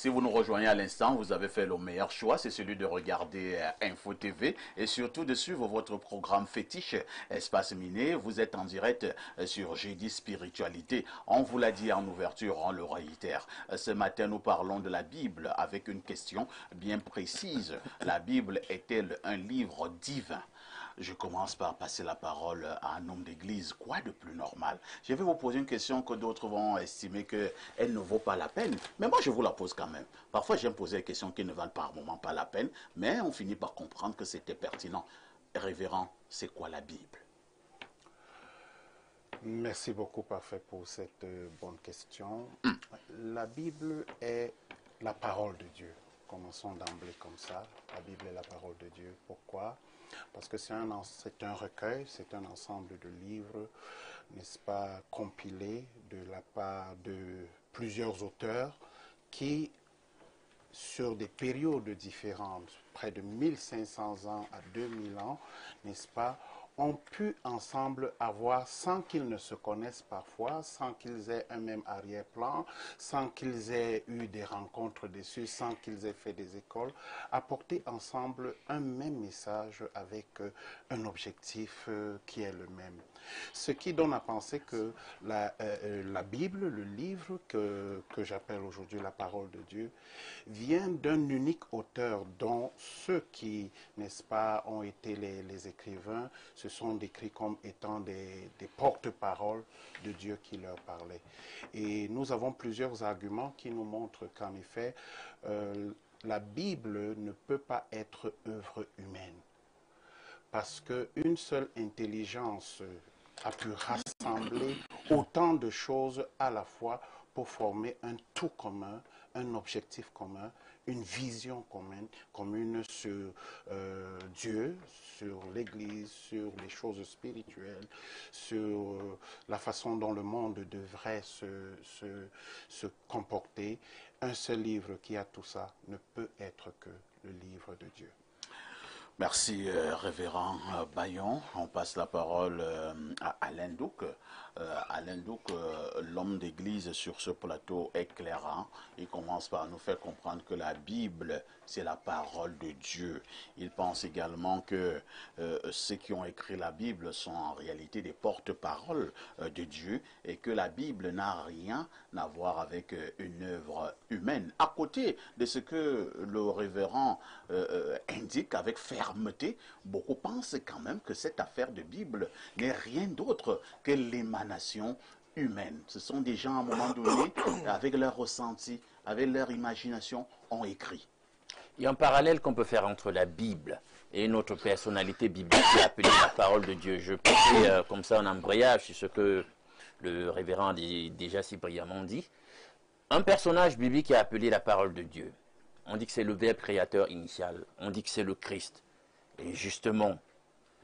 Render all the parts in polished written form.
Si vous nous rejoignez à l'instant, vous avez fait le meilleur choix, c'est celui de regarder Info TV et surtout de suivre votre programme fétiche Espace Miné. Vous êtes en direct sur Jeudi Spiritualité. On vous l'a dit en ouverture, on le réitère. Ce matin, nous parlons de la Bible avec une question bien précise. La Bible est-elle un livre divin? Je commence par passer la parole à un homme d'église. Quoi de plus normal? Je vais vous poser une question que d'autres vont estimer qu'elle ne vaut pas la peine. Mais moi, je vous la pose quand même. Parfois, j'aime poser des questions qui ne valent par moment pas la peine. Mais on finit par comprendre que c'était pertinent. Révérend, c'est quoi la Bible? Merci beaucoup, Parfait, pour cette bonne question. La Bible est la parole de Dieu. Commençons d'emblée comme ça. La Bible est la parole de Dieu. Pourquoi? Parce que c'est un recueil, c'est un ensemble de livres, n'est-ce pas, compilés de la part de plusieurs auteurs qui, sur des périodes différentes, près de 1500 ans à 2000 ans, n'est-ce pas, ont pu ensemble avoir, sans qu'ils ne se connaissent parfois, sans qu'ils aient un même arrière-plan, sans qu'ils aient eu des rencontres dessus, sans qu'ils aient fait des écoles, apporter ensemble un même message avec un objectif qui est le même. Ce qui donne à penser que la Bible, le livre que j'appelle aujourd'hui la parole de Dieu, vient d'un unique auteur dont ceux qui, n'est-ce pas, ont été les écrivains, se sont décrits comme étant des porte-paroles de Dieu qui leur parlait. Et nous avons plusieurs arguments qui nous montrent qu'en effet, la Bible ne peut pas être œuvre humaine. Parce qu'une seule intelligence a pu rassembler autant de choses à la fois pour former un tout commun, un objectif commun, une vision commune sur Dieu, sur l'Église, sur les choses spirituelles, sur la façon dont le monde devrait se comporter. Un seul livre qui a tout ça ne peut être que le livre de Dieu. Merci, révérend Bayon. On passe la parole à Alain Douc. Alain Douc, l'homme d'église sur ce plateau éclairant, il commence par nous faire comprendre que la Bible, c'est la parole de Dieu. Il pense également que ceux qui ont écrit la Bible sont en réalité des porte-paroles de Dieu et que la Bible n'a rien à voir avec une œuvre humaine. À côté de ce que le révérend indique avec fermeté, beaucoup pensent quand même que cette affaire de Bible n'est rien d'autre que l'émanation humaine. Ce sont des gens à un moment donné, avec leur ressenti, avec leur imagination, ont écrit. Il y a un parallèle qu'on peut faire entre la Bible et une autre personnalité biblique qui est appelée la parole de Dieu. Je peux faire comme ça un embrayage sur ce que le révérend a déjà si brillamment dit. Un personnage biblique qui est appelé la parole de Dieu. On dit que c'est le Verbe créateur initial. On dit que c'est le Christ. Et justement,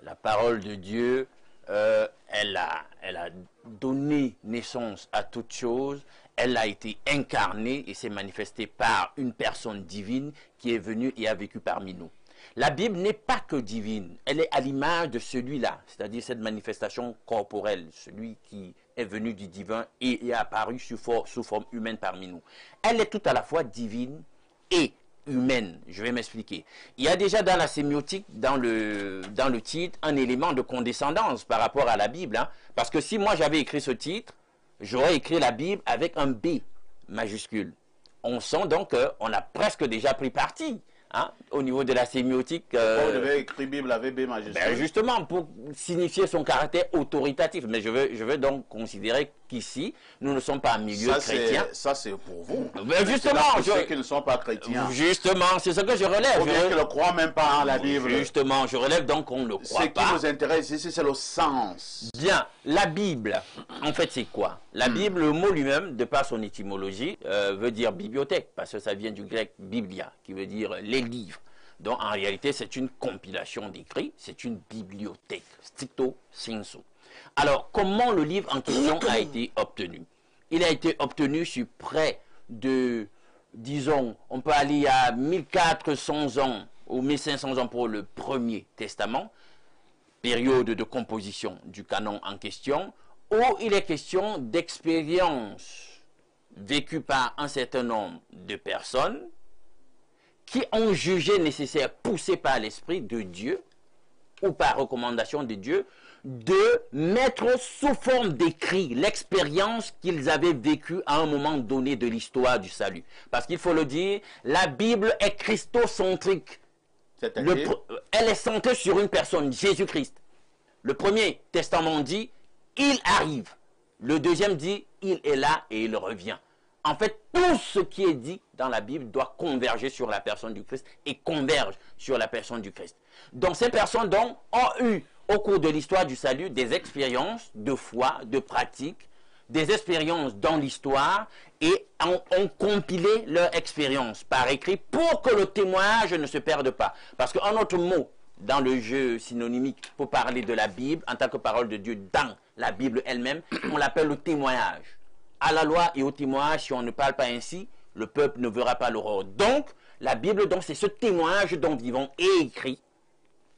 la parole de Dieu, elle a donné naissance à toute chose. Elle a été incarnée et s'est manifestée par une personne divine qui est venue et a vécu parmi nous. La Bible n'est pas que divine, elle est à l'image de celui-là, c'est-à-dire cette manifestation corporelle, celui qui est venu du divin et est apparu sous forme humaine parmi nous. Elle est tout à la fois divine et humaine. Je vais m'expliquer. Il y a déjà dans la sémiotique, dans le titre, un élément de condescendance par rapport à la Bible. Hein, parce que si moi j'avais écrit ce titre, j'aurais écrit la Bible avec un B majuscule. On sent donc qu'on a presque déjà pris parti. Hein, au niveau de la sémiotique. Pourquoi vous devez écrire Bible avec B majuscule? Ben justement, pour signifier son caractère autoritatif. Mais je veux donc considérer qu'ici, nous ne sommes pas un milieu chrétien. Ça, c'est pour vous. Ben justement, pour ceux qui ne sont pas chrétiens. Justement, c'est ce que je relève. Ou bien qu'ils ne croient même pas en la Bible. Justement, je relève donc qu'on ne croit pas. Ce qui nous intéresse ici, c'est le sens. Bien, la Bible, en fait, c'est quoi? La Bible, le mot lui-même, de par son étymologie, veut dire bibliothèque, parce que ça vient du grec biblia, qui veut dire les livres. Donc, en réalité, c'est une compilation d'écrits, c'est une bibliothèque, stricto sensu. Alors, comment le livre en question a été obtenu? Il a été obtenu sur près de, disons, on peut aller à 1400 ans ou 1500 ans pour le Premier Testament, période de composition du canon en question, où il est question d'expérience vécu par un certain nombre de personnes qui ont jugé nécessaire, poussés par l'Esprit de Dieu ou par recommandation de Dieu, de mettre sous forme d'écrit l'expérience qu'ils avaient vécue à un moment donné de l'histoire du salut. Parce qu'il faut le dire, la Bible est christocentrique. Elle est centrée sur une personne, Jésus-Christ. Le premier testament dit, il arrive. Le deuxième dit, il est là et il revient. En fait, tout ce qui est dit dans la Bible doit converger sur la personne du Christ et converge sur la personne du Christ. Donc ces personnes donc, ont eu au cours de l'histoire du salut des expériences de foi, de pratique, des expériences dans l'histoire et ont compilé leur expérience par écrit pour que le témoignage ne se perde pas. Parce qu'un autre mot dans le jeu synonymique pour parler de la Bible en tant que parole de Dieu dans la Bible elle-même, on l'appelle le témoignage. À la loi et au témoignage, si on ne parle pas ainsi, le peuple ne verra pas l'aurore. Donc, la Bible, c'est ce témoignage dont vivons et écrit,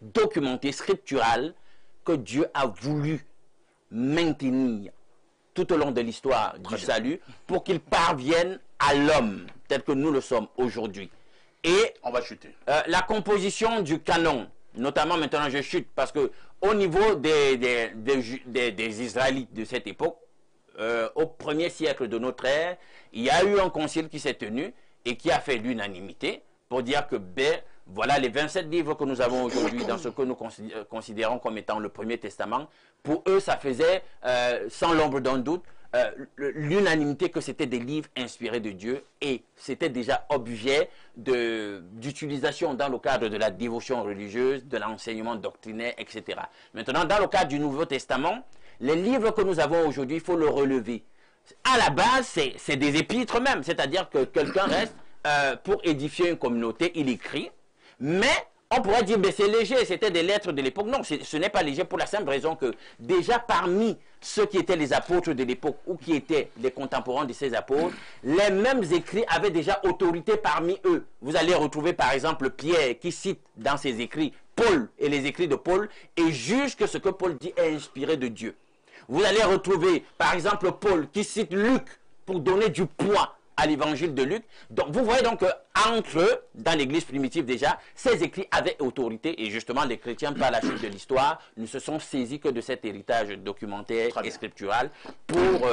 documenté, scriptural, que Dieu a voulu maintenir tout au long de l'histoire du salut pour qu'il parvienne à l'homme tel que nous le sommes aujourd'hui. Et on va chuter. La composition du canon, notamment maintenant je chute parce que au niveau des Israélites de cette époque, au 1er siècle de notre ère, il y a eu un concile qui s'est tenu et qui a fait l'unanimité pour dire que voilà les 27 livres que nous avons aujourd'hui dans ce que nous considérons comme étant le Premier Testament. Pour eux, ça faisait, sans l'ombre d'un doute, l'unanimité que c'était des livres inspirés de Dieu et c'était déjà objet d'utilisation dans le cadre de la dévotion religieuse, de l'enseignement doctrinaire, etc. Maintenant, dans le cadre du Nouveau Testament, les livres que nous avons aujourd'hui, il faut le relever. À la base, c'est des épîtres même, c'est-à-dire que quelqu'un reste pour édifier une communauté, il écrit, mais on pourrait dire, c'est léger, c'était des lettres de l'époque. Non, ce n'est pas léger pour la simple raison que déjà parmi ceux qui étaient les apôtres de l'époque ou qui étaient les contemporains de ces apôtres, les mêmes écrits avaient déjà autorité parmi eux. Vous allez retrouver par exemple Pierre qui cite dans ses écrits Paul et les écrits de Paul et juge que ce que Paul dit est inspiré de Dieu. Vous allez retrouver par exemple Paul qui cite Luc pour donner du poids à l'évangile de Luc. Donc vous voyez donc qu'entre eux, dans l'église primitive déjà, ces écrits avaient autorité et justement les chrétiens par la suite de l'histoire ne se sont saisis que de cet héritage documentaire et scriptural pour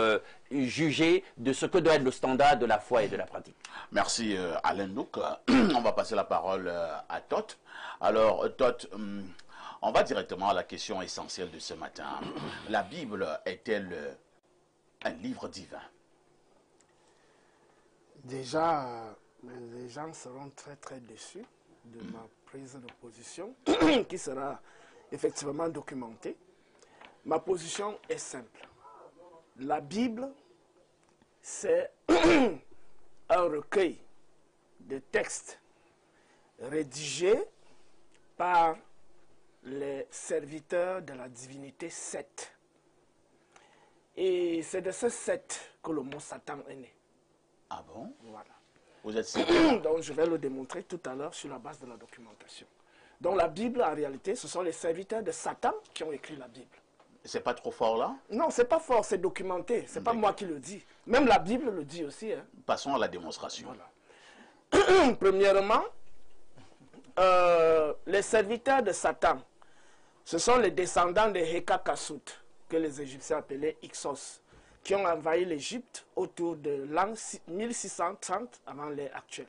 juger de ce que doit être le standard de la foi et de la pratique. Merci Alain Douk. On va passer la parole à Toth. Alors Toth, on va directement à la question essentielle de ce matin. La Bible est-elle un livre divin? Déjà, les gens seront très déçus de ma prise de position qui sera effectivement documentée. Ma position est simple. La Bible, c'est un recueil de textes rédigés par les serviteurs de la divinité Seth. Et c'est de ce Seth que le mot Satan est né. Ah bon? Voilà. Vous êtes sûr? Donc je vais le démontrer tout à l'heure sur la base de la documentation. Donc la Bible, en réalité, ce sont les serviteurs de Satan qui ont écrit la Bible. C'est pas trop fort là? Non, c'est pas fort, c'est documenté. C'est pas moi qui le dis. Même la Bible le dit aussi. Hein. Passons à la démonstration. Voilà. Premièrement, les serviteurs de Satan, ce sont les descendants de Hekakasut, que les Égyptiens appelaient Ixos, qui ont envahi l'Égypte autour de l'an 1630 avant l'ère actuelle.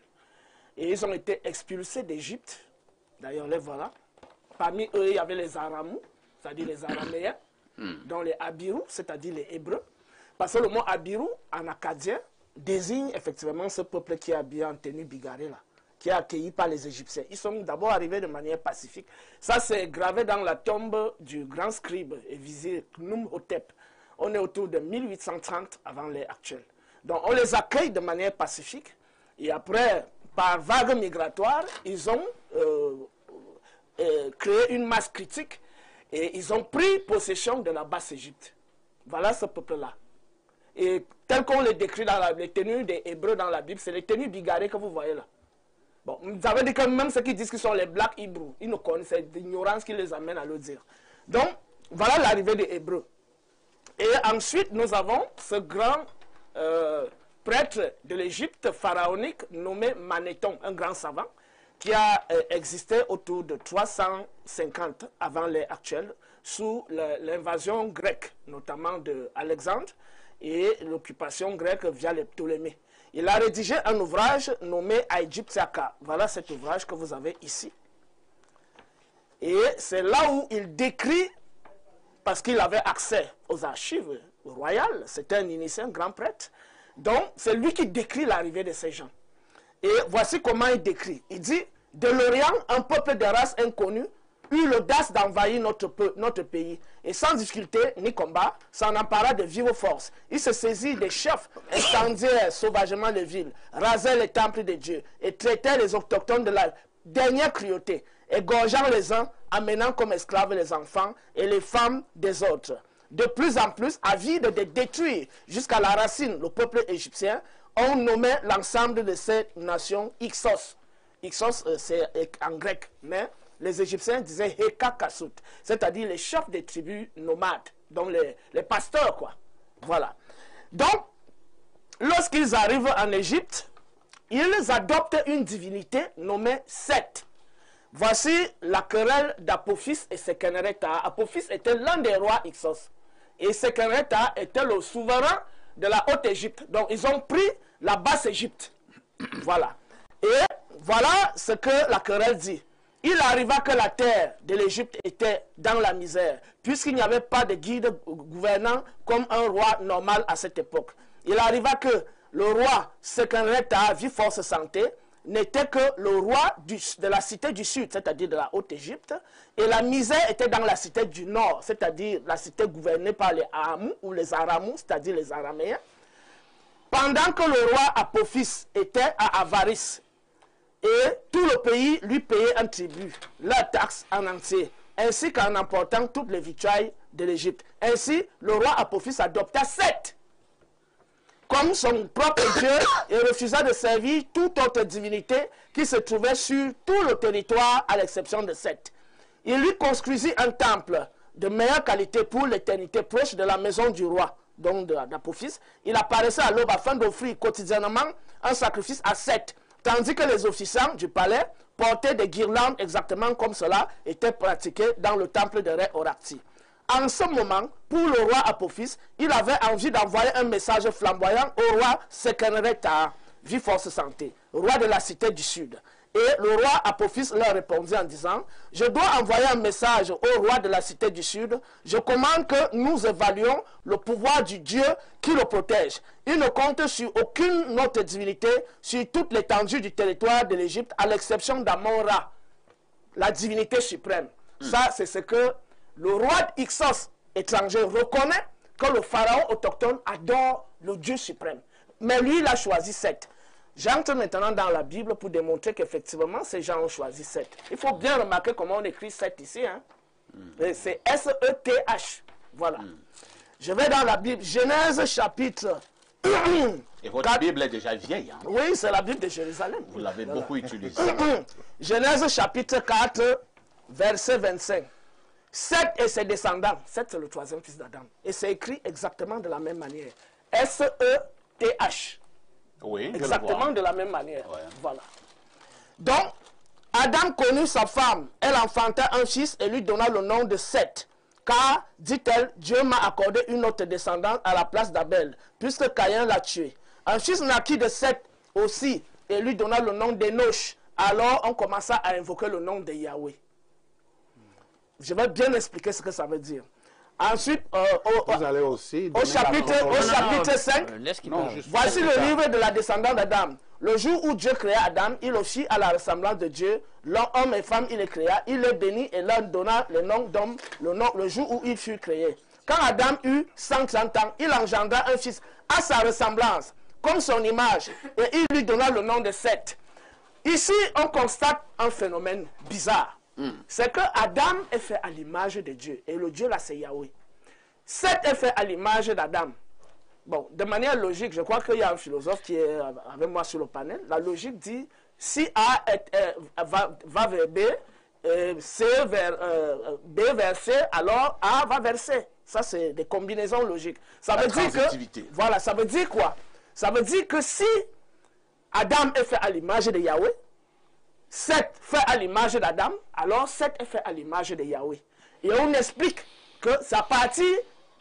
Et ils ont été expulsés d'Égypte. D'ailleurs, les voilà. Parmi eux, il y avait les Aramous, c'est-à-dire les Araméens, dont les Abirous, c'est-à-dire les Hébreux. Parce que le mot Abirou, en acadien, désigne effectivement ce peuple qui est habillé en tenue bigarrée, là, qui est accueilli par les Égyptiens. Ils sont d'abord arrivés de manière pacifique. Ça, c'est gravé dans la tombe du grand scribe et vizir Khnum-Hotep. On est autour de 1830 avant l'ère actuelle. Donc, on les accueille de manière pacifique. Et après, par vague migratoire, ils ont créé une masse critique et ils ont pris possession de la Basse-Égypte. Voilà ce peuple-là. Et tel qu'on les décrit dans les tenues des Hébreux dans la Bible, c'est les tenues bigarrées que vous voyez là. Bon, ça veut dire que même ceux qui disent qu'ils sont les Black Hebrews, ils ne connaissent, c'est l'ignorance qui les amène à le dire. Donc, voilà l'arrivée des Hébreux. Et ensuite, nous avons ce grand prêtre de l'Égypte pharaonique nommé Manéthon, un grand savant, qui a existé autour de 350 avant l'ère actuelle, sous l'invasion grecque, notamment d'Alexandre, et l'occupation grecque via les Ptolémées. Il a rédigé un ouvrage nommé Aegyptiaca. Voilà cet ouvrage que vous avez ici. Et c'est là où il décrit, parce qu'il avait accès aux archives royales, c'était un initié, un grand prêtre, donc c'est lui qui décrit l'arrivée de ces gens. Et voici comment il décrit. Il dit, de l'Orient, un peuple de race inconnue eut l'audace d'envahir notre pays. Et sans difficulté ni combat, s'en empara de vive force. Il se saisit des chefs, incendièrent sauvagement les villes, rasèrent les temples de Dieu et traitèrent les autochtones de la dernière cruauté, égorgeant les uns, amenant comme esclaves les enfants et les femmes des autres. De plus en plus, avides de détruire jusqu'à la racine le peuple égyptien, on nommait l'ensemble de ces nations Ixos. Ixos, c'est en grec, mais les Égyptiens disaient Hekakasut, c'est-à-dire les chefs des tribus nomades, donc les pasteurs, quoi. Voilà. Donc, lorsqu'ils arrivent en Égypte, ils adoptent une divinité nommée Seth. Voici la querelle d'Apophis et Sekenreta. Apophis était l'un des rois Ixos. Et Sekenreta était le souverain de la Haute-Égypte. Donc, ils ont pris la Basse-Égypte. Voilà. Et voilà ce que la querelle dit. Il arriva que la terre de l'Égypte était dans la misère, puisqu'il n'y avait pas de guide gouvernant comme un roi normal à cette époque. Il arriva que le roi Sekenreta, vit force santé, n'était que le roi de la cité du sud, c'est-à-dire de la Haute-Égypte, et la misère était dans la cité du nord, c'est-à-dire la cité gouvernée par les Ahamous ou les Aramous, c'est-à-dire les Araméens. Pendant que le roi Apophis était à Avaris, et tout le pays lui payait un tribut, la taxe en entier, ainsi qu'en emportant toutes les victuailles de l'Égypte. Ainsi, le roi Apophis adopta Seth comme son propre Dieu et refusa de servir toute autre divinité qui se trouvait sur tout le territoire à l'exception de Seth. Il lui construisit un temple de meilleure qualité pour l'éternité proche de la maison du roi, donc d'Apophis. Il apparaissait à l'aube afin d'offrir quotidiennement un sacrifice à Seth, tandis que les officiants du palais portaient des guirlandes exactement comme cela était pratiqué dans le temple de Ré-Orakti. En ce moment, pour le roi Apophis, il avait envie d'envoyer un message flamboyant au roi Sekenreta, vit force santé, roi de la cité du sud. Et le roi Apophis leur répondit en disant, « Je dois envoyer un message au roi de la cité du sud. Je commande que nous évaluions le pouvoir du Dieu qui le protège. Il ne compte sur aucune autre divinité sur toute l'étendue du territoire de l'Égypte, à l'exception d'Amon-Ra, la divinité suprême. » Ça, c'est ce que le roi Ixos étranger reconnaît, que le pharaon autochtone adore le Dieu suprême. Mais lui, il a choisi Seth. J'entre maintenant dans la Bible pour démontrer qu'effectivement, ces gens ont choisi Seth. Il faut bien remarquer comment on écrit Seth ici. Hein? C'est S-E-T-H. Voilà. Je vais dans la Bible. Genèse chapitre... Et votre Bible est déjà vieille. Hein? Oui, c'est la Bible de Jérusalem. Vous l'avez beaucoup utilisée. Genèse chapitre 4, verset 25. Seth et ses descendants. Seth, c'est le troisième fils d'Adam. Et c'est écrit exactement de la même manière. S-E-T-H. Oui, exactement de la même manière. Ouais. Voilà. Donc, Adam connut sa femme. Elle enfanta un fils et lui donna le nom de Seth. Car, dit-elle, Dieu m'a accordé une autre descendante à la place d'Abel, puisque Caïn l'a tué. Un fils naquit de Seth aussi et lui donna le nom d'Enoch. Alors, on commença à invoquer le nom de Yahweh. Je vais bien expliquer ce que ça veut dire. Ensuite, vous allez aussi au chapitre 5, voici le livre de la descendance d'Adam. Le jour où Dieu créa Adam, il le fit à la ressemblance de Dieu. L'homme et femme, il les créa. Il les bénit et leur donna le nom d'homme le jour où il fut créé. Quand Adam eut 130 ans, il engendra un fils à sa ressemblance, comme son image, et il lui donna le nom de Seth. Ici, on constate un phénomène bizarre. C'est que Adam est fait à l'image de Dieu. Et le Dieu là, c'est Yahweh. Seth est fait à l'image d'Adam. Bon, de manière logique, je crois qu'il y a un philosophe qui est avec moi sur le panel. La logique dit, si A va vers B, C vers B vers C, alors A va vers C. Ça, c'est des combinaisons logiques. Ça veut dire que, voilà, ça veut dire quoi? Ça veut dire que si Adam est fait à l'image de Yahweh, Seth fait à l'image d'Adam, alors Seth est fait à l'image de Yahweh. Et on explique que c'est à partir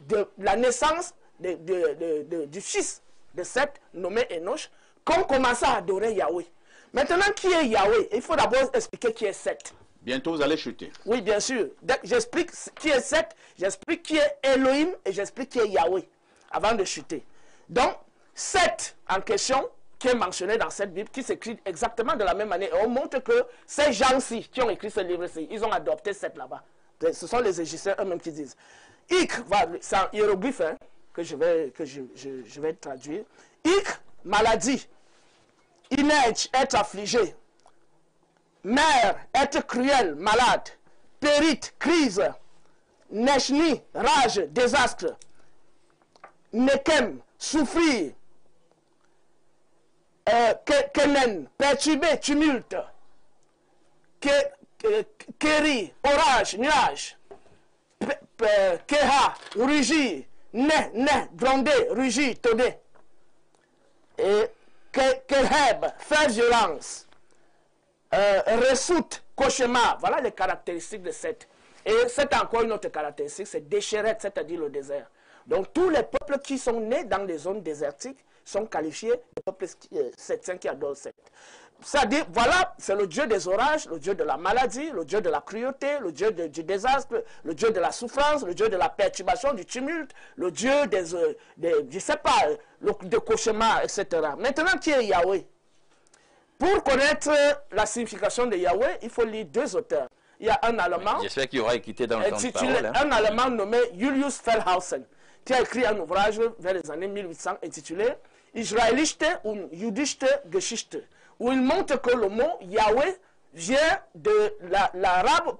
de la naissance du fils de Seth, nommé Enoch, qu'on commence à adorer Yahweh. Maintenant, qui est Yahweh? Il faut d'abord expliquer qui est Seth. Bientôt, vous allez chuter. Oui, bien sûr. J'explique qui est Seth, j'explique qui est Elohim et j'explique qui est Yahweh avant de chuter. Donc, Seth en question, qui est mentionné dans cette Bible, qui s'écrit exactement de la même manière. Et on montre que ces gens-ci qui ont écrit ce livre-ci, ils ont adopté Seth là-bas. Ce sont les Égyptiens eux-mêmes qui disent. Ik, c'est un hiéroglyphe hein, que je vais traduire. Ik, maladie. Inej, être affligé. Mère, être cruel, malade. Périte, crise. Nechni, rage, désastre. Nekem, souffrir. Kenen, perturbé, tumulte. Kéri, orage, nuage. Keha, rugir. Ne, gronder, rugir, tonner. Et Keheb, faire violence. Ressoute, cauchemar. Voilà les caractéristiques de Seth. Et c'est encore une autre caractéristique, c'est déchirette, c'est-à-dire le désert. Donc tous les peuples qui sont nés dans des zones désertiques sont qualifiés de peuples septiens qui adorent Seth. C'est-à-dire, voilà, c'est le dieu des orages, le dieu de la maladie, le dieu de la cruauté, le dieu du désastre, le dieu de la souffrance, le dieu de la perturbation, du tumulte, le dieu je sais pas, des cauchemars, etc. Maintenant, qui est Yahweh? Pour connaître la signification de Yahweh, il faut lire deux auteurs. Il y a un Allemand, j'espère qu'il y aura équité dans le temps de parole. Hein. Un Allemand nommé Julius Fellhausen, qui a écrit un ouvrage vers les années 1800 intitulé Israeliste und Jüdische Geschichte, où il montre que le mot Yahweh vient de l'arabe,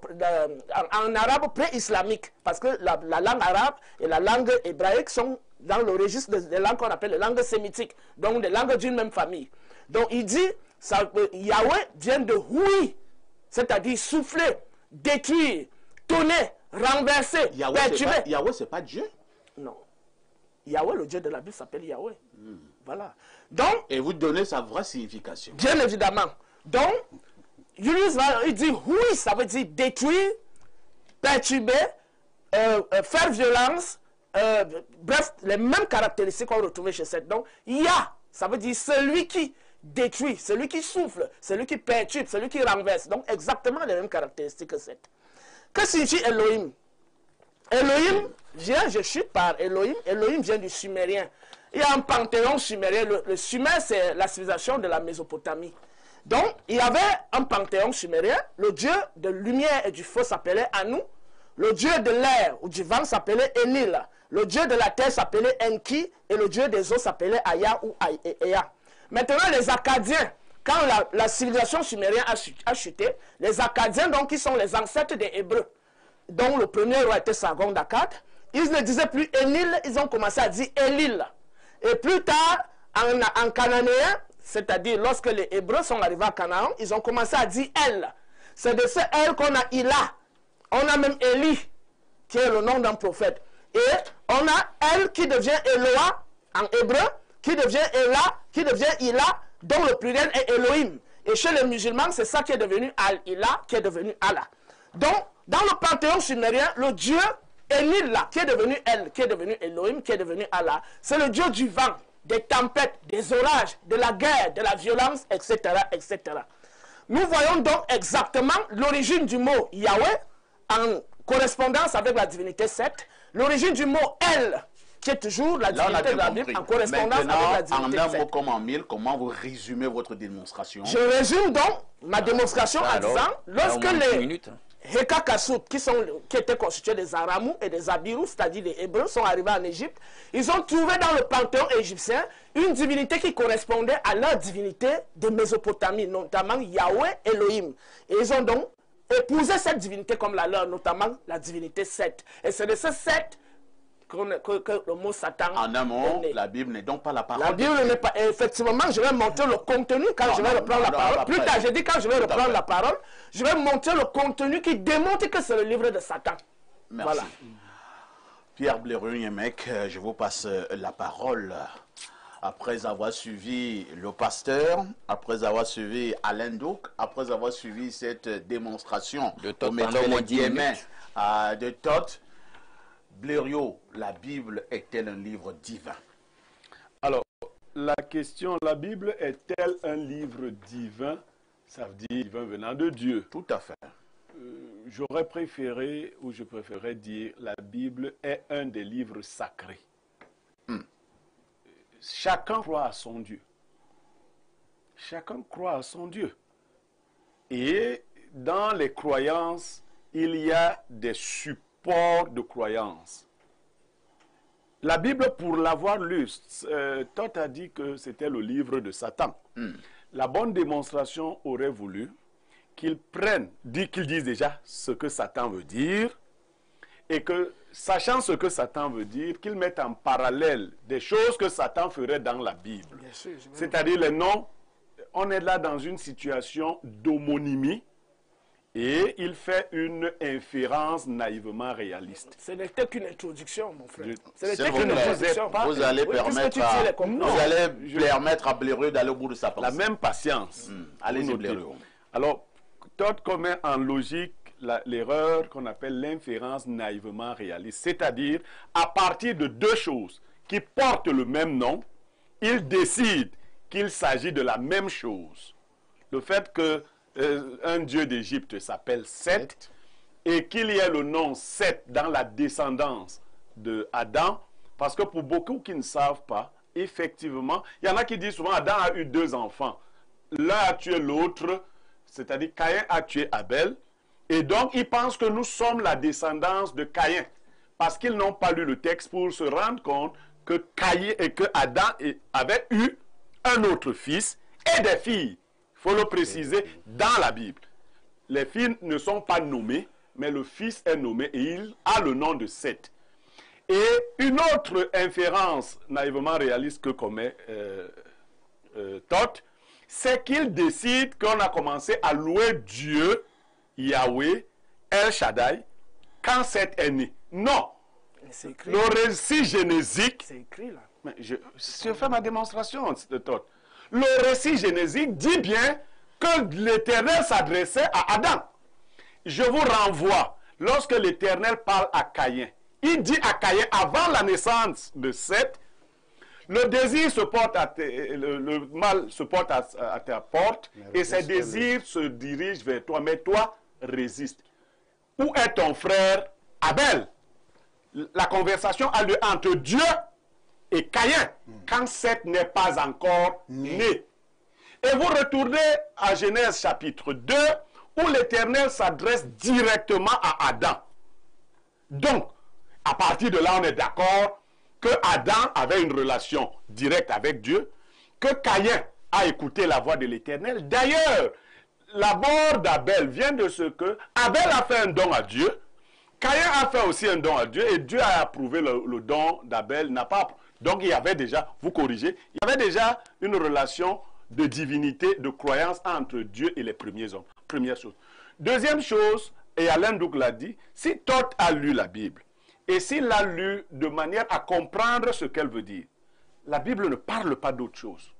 en arabe pré-islamique, parce que la langue arabe et la langue hébraïque sont dans le registre des langues qu'on appelle les langues sémitiques, donc des langues d'une même famille. Donc il dit, Yahweh vient de oui, c'est-à-dire souffler, détruire, tonner, renverser, perturber. Yahweh, c'est pas Dieu? Non. Yahweh, le Dieu de la Bible, s'appelle Yahweh. Voilà. Donc, et vous donnez sa vraie signification. Bien évidemment. Donc, Julius, il dit oui, ça veut dire détruire, perturber, faire violence, bref, les mêmes caractéristiques qu'on retrouve chez Seth. Donc, Yah, ça veut dire celui qui détruit, celui qui souffle, celui qui perturbe, celui qui renverse. Donc, exactement les mêmes caractéristiques que Seth. Que signifie Elohim? Elohim vient, je chute par Elohim. Elohim vient du sumérien. Il y a un panthéon sumérien. Le Sumer, c'est la civilisation de la Mésopotamie. Donc, il y avait un panthéon sumérien. Le dieu de lumière et du feu s'appelait Anu. Le dieu de l'air ou du vent s'appelait Enil. Le dieu de la terre s'appelait Enki. Et le dieu des eaux s'appelait Aya ou Ea. Maintenant, les Akkadiens, quand la civilisation sumérienne a chuté, les Akkadiens, donc, qui sont les ancêtres des Hébreux, dont le premier roi était Sargon d'Akkad, ils ne disaient plus Enil, ils ont commencé à dire Elil. Et plus tard, en cananéen, c'est-à-dire lorsque les Hébreux sont arrivés à Canaan, ils ont commencé à dire El. C'est de ce El qu'on a Ila. On a même Eli, qui est le nom d'un prophète. Et on a El qui devient Eloah en hébreu, qui devient Ela, qui devient Ila, dont le pluriel est Elohim. Et chez les musulmans, c'est ça qui est devenu Al-Ila, qui est devenu Allah. Donc, dans le panthéon sumérien, le dieu Enil, là, qui est devenu El, qui est devenu Elohim, qui est devenu Allah, c'est le dieu du vent, des tempêtes, des orages, de la guerre, de la violence, etc., etc. Nous voyons donc exactement l'origine du mot Yahweh en correspondance avec la divinité Seth, l'origine du mot El, qui est toujours la divinité de la Bible, en correspondance avec la divinité en un Seth. mot comme en mille, comment vous résumez votre démonstration? Je résume donc ma démonstration en disant, lorsque les Hekakasut, qui étaient constitués des Aramous et des Abirous, c'est-à-dire des Hébreux, sont arrivés en Égypte, ils ont trouvé dans le panthéon égyptien une divinité qui correspondait à leur divinité de Mésopotamie, notamment Yahweh, Elohim. Et ils ont donc épousé cette divinité comme la leur, notamment la divinité Seth. Et c'est de ce Seth que le mot Satan. En un mot, la Bible n'est donc pas la parole. La Bible n'est pas. Effectivement, je vais montrer le contenu quand je vais reprendre la parole. Plus tard, j'ai dit quand je vais reprendre la parole, je vais montrer le contenu qui démontre que c'est le livre de Satan. Merci. Voilà. Pierre Blérun-Yemek, je vous passe la parole. après avoir suivi le pasteur, après avoir suivi Alain Douc, après avoir suivi cette démonstration De Todd on mettrait pendant au moins les 10 guillemets, minutes. de Todd, Blériot, la Bible est-elle un livre divin? Alors, la question, la Bible est-elle un livre divin? Ça veut dire divin venant de Dieu. Tout à fait. J'aurais préféré, ou je préférerais dire, la Bible est un des livres sacrés. Chacun croit à son Dieu. Chacun croit à son Dieu. Et dans les croyances, il y a des supports de croyances. La Bible, pour l'avoir lu, Todd a dit que c'était le livre de Satan. La bonne démonstration aurait voulu qu'ils prennent, qu'ils disent déjà ce que Satan veut dire, et que, sachant ce que Satan veut dire, qu'ils mettent en parallèle des choses que Satan ferait dans la Bible. Bien sûr, C'est-à-dire les noms, on est là dans une situation d'homonymie, et il fait une inférence naïvement réaliste. ce n'était qu'une introduction, mon frère. Ce S'il n'était vous qu'une plaît, introduction. vous allez Oui, puisque permettre tu dis les à, comprendre. vous allez permettre à Blériot d'aller au bout de sa pensée. La même patience. Allez-y, Vous notez. Blériot. Alors, Todd commet en logique l'erreur qu'on appelle l'inférence naïvement réaliste. C'est-à-dire, à partir de deux choses qui portent le même nom, il décide qu'il s'agit de la même chose. Le fait que un dieu d'Égypte s'appelle Seth et qu'il y ait le nom Seth dans la descendance de Adam, parce que pour beaucoup qui ne savent pas, effectivement, il y en a qui disent souvent Adam a eu deux enfants. L'un a tué l'autre, c'est-à-dire Caïn a tué Abel, et donc ils pensent que nous sommes la descendance de Caïn, parce qu'ils n'ont pas lu le texte pour se rendre compte que Caïn et que Adam avait eu un autre fils et des filles. Il faut le préciser dans la Bible. Les filles ne sont pas nommées, mais le fils est nommé et il a le nom de Seth. Et une autre inférence naïvement réaliste que commet Todd, c'est qu'il décide qu'on a commencé à louer Dieu, Yahweh, El Shaddai, quand Seth est né. Non. C'est écrit. Le récit génésique, C'est écrit là. mais je fais ma démonstration de Todd. Le récit génésique dit bien que l'Éternel s'adressait à Adam. Je vous renvoie, lorsque l'Éternel parle à Caïn, il dit à Caïn, avant la naissance de Seth, le désir se porte le mal se porte à ta porte et ses désirs se dirigent vers toi, mais toi résiste. Où est ton frère Abel? La conversation a lieu entre Dieu et Caïn, quand Seth n'est pas encore né. Et vous retournez à Genèse chapitre 2, où l'Éternel s'adresse directement à Adam. Donc, à partir de là, on est d'accord que Adam avait une relation directe avec Dieu, que Caïn a écouté la voix de l'Éternel. D'ailleurs, la mort d'Abel vient de ce que Abel a fait un don à Dieu, Caïn a fait aussi un don à Dieu, et Dieu a approuvé le don d'Abel, n'a pas. Donc il y avait déjà, vous corrigez, il y avait déjà une relation de divinité, de croyance entre Dieu et les premiers hommes. Première chose. Deuxième chose, et Alain Douc l'a dit, si Todd a lu la Bible, et s'il l'a lu de manière à comprendre ce qu'elle veut dire, la Bible ne parle pas d'autre chose.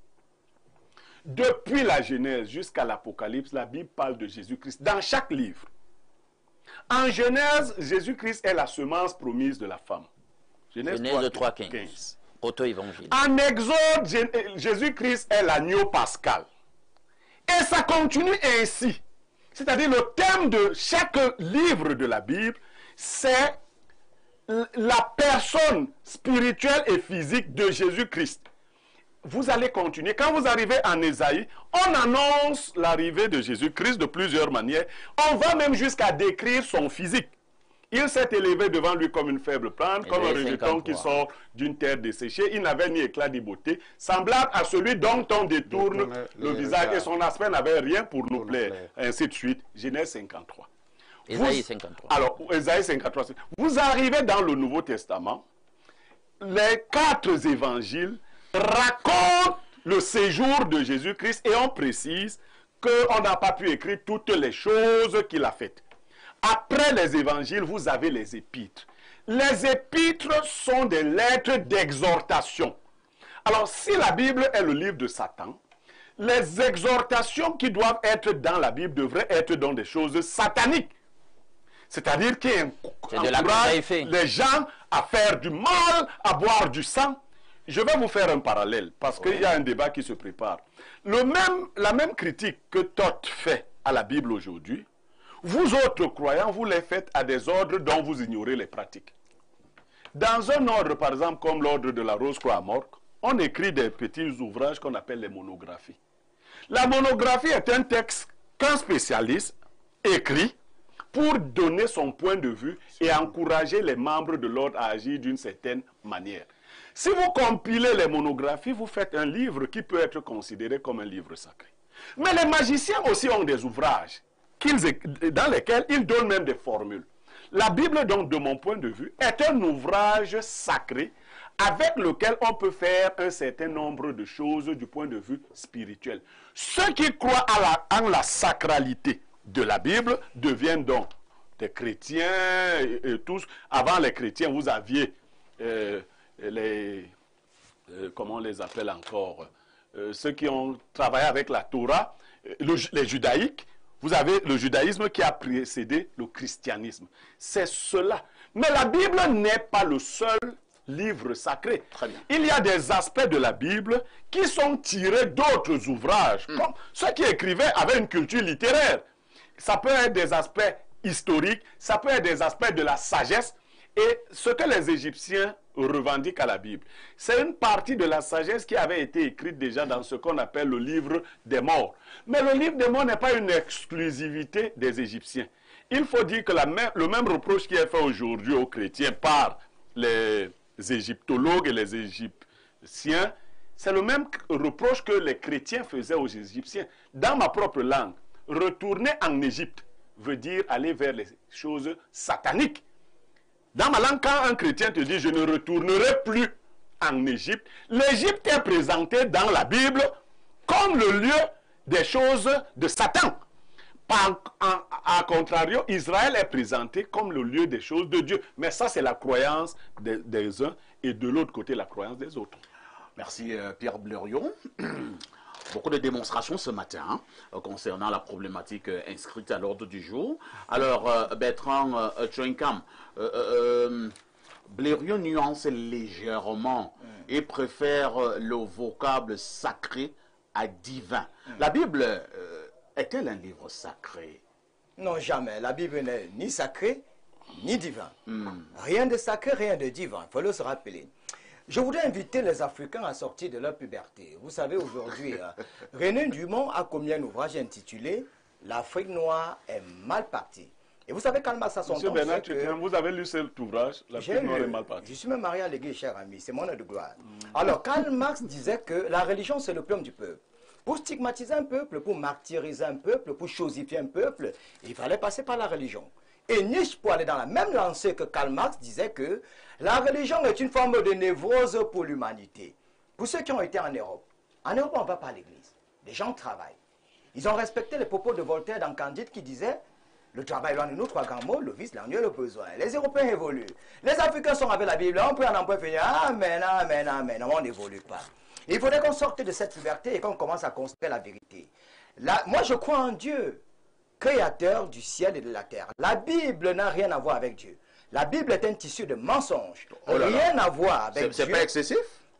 Depuis la Genèse jusqu'à l'Apocalypse, la Bible parle de Jésus-Christ dans chaque livre. En Genèse, Jésus-Christ est la semence promise de la femme. Genèse 3,15. Auto-évangile. En Exode, Jésus-Christ est l'agneau pascal. Et ça continue ainsi. C'est-à-dire le thème de chaque livre de la Bible, c'est la personne spirituelle et physique de Jésus-Christ. Vous allez continuer. Quand vous arrivez en Ésaïe, on annonce l'arrivée de Jésus-Christ de plusieurs manières. On va même jusqu'à décrire son physique. Il s'est élevé devant lui comme une faible plante, comme un rejeton qui sort d'une terre desséchée. Il n'avait ni éclat ni beauté, semblable à celui dont on détourne le visage, et son aspect n'avait rien pour nous plaire. Ainsi de suite. Genèse 53. Ésaïe 53. Alors, Ésaïe 53. Vous arrivez dans le Nouveau Testament, les 4 évangiles racontent le séjour de Jésus-Christ et on précise qu'on n'a pas pu écrire toutes les choses qu'il a faites. Après les évangiles, vous avez les épîtres. Les épîtres sont des lettres d'exhortation. Alors, si la Bible est le livre de Satan, les exhortations qui doivent être dans la Bible devraient être dans des choses sataniques. C'est-à-dire qui encouragent les gens à faire du mal, à boire du sang. Je vais vous faire un parallèle, parce qu'il y a un débat qui se prépare. La même critique que Toth fait à la Bible aujourd'hui, vous autres croyants, vous les faites à des ordres dont vous ignorez les pratiques. Dans un ordre, par exemple, comme l'ordre de la Rose-Croix à Morque, on écrit des petits ouvrages qu'on appelle les monographies. La monographie est un texte qu'un spécialiste écrit pour donner son point de vue et encourager les membres de l'ordre à agir d'une certaine manière. Si vous compilez les monographies, vous faites un livre qui peut être considéré comme un livre sacré. Mais les magiciens aussi ont des ouvrages dans lesquels ils donnent même des formules. La Bible, donc, de mon point de vue, est un ouvrage sacré avec lequel on peut faire un certain nombre de choses du point de vue spirituel. Ceux qui croient en la sacralité de la Bible deviennent donc des chrétiens et tous. Avant les chrétiens, vous aviez comment on les appelle encore, ceux qui ont travaillé avec la Torah, les judaïques. Vous avez le judaïsme qui a précédé le christianisme. C'est cela. Mais la Bible n'est pas le seul livre sacré. Très bien. Il y a des aspects de la Bible qui sont tirés d'autres ouvrages. Comme ceux qui écrivaient avaient une culture littéraire. Ça peut être des aspects historiques, ça peut être des aspects de la sagesse. Et ce que les Égyptiens revendiquent à la Bible, c'est une partie de la sagesse qui avait été écrite déjà dans ce qu'on appelle le livre des morts. Mais le livre des morts n'est pas une exclusivité des Égyptiens. Il faut dire que le même reproche qui est fait aujourd'hui aux chrétiens par les égyptologues et les égyptiens, c'est le même reproche que les chrétiens faisaient aux Égyptiens. Dans ma propre langue, retourner en Égypte veut dire aller vers les choses sataniques. Dans ma langue, quand un chrétien te dit « je ne retournerai plus en Égypte », l'Égypte est présentée dans la Bible comme le lieu des choses de Satan. A contrario, Israël est présenté comme le lieu des choses de Dieu. Mais ça, c'est la croyance des uns et de l'autre côté, la croyance des autres. Merci Pierre Blériot. Beaucoup de démonstrations ce matin concernant la problématique inscrite à l'ordre du jour. Alors, Bertrand Tchoinkam, Blériot nuance légèrement et préfère le vocable sacré à divin. La Bible est-elle un livre sacré? Non, jamais. La Bible n'est ni sacrée, ni divin. Rien de sacré, rien de divin. Il faut le se rappeler. Je voudrais inviter les Africains à sortir de leur puberté. Vous savez, aujourd'hui, René Dumont a commis un ouvrage intitulé « L'Afrique noire est mal partie ». Et vous savez, Karl Marx a son temps... Monsieur Bernard, vous avez lu cet ouvrage « L'Afrique noire est mal partie ». Je suis même marié à l'église, cher ami. C'est mon honneur de gloire. Alors, Karl Marx disait que la religion, c'est l'opium du peuple. Pour stigmatiser un peuple, pour martyriser un peuple, pour chosifier un peuple, il fallait passer par la religion. Et Nietzsche, pour aller dans la même lancée que Karl Marx, disait que la religion est une forme de névrose pour l'humanité. Pour ceux qui ont été en Europe on ne va pas à l'église. Les gens travaillent. Ils ont respecté les propos de Voltaire dans Candide qui disait « Le travail loin de nous, trois grands mots, le vice, l'ennui et le besoin. » Les Européens évoluent. Les Africains sont avec la Bible. On peut en emploi finir. Amen, amen, amen. On n'évolue pas. Il faudrait qu'on sorte de cette puberté et qu'on commence à construire la vérité. Moi, je crois en Dieu, créateur du ciel et de la terre. La Bible n'a rien à voir avec Dieu. La Bible est un tissu de mensonges. Rien à voir avec Dieu. C'est pas excessif?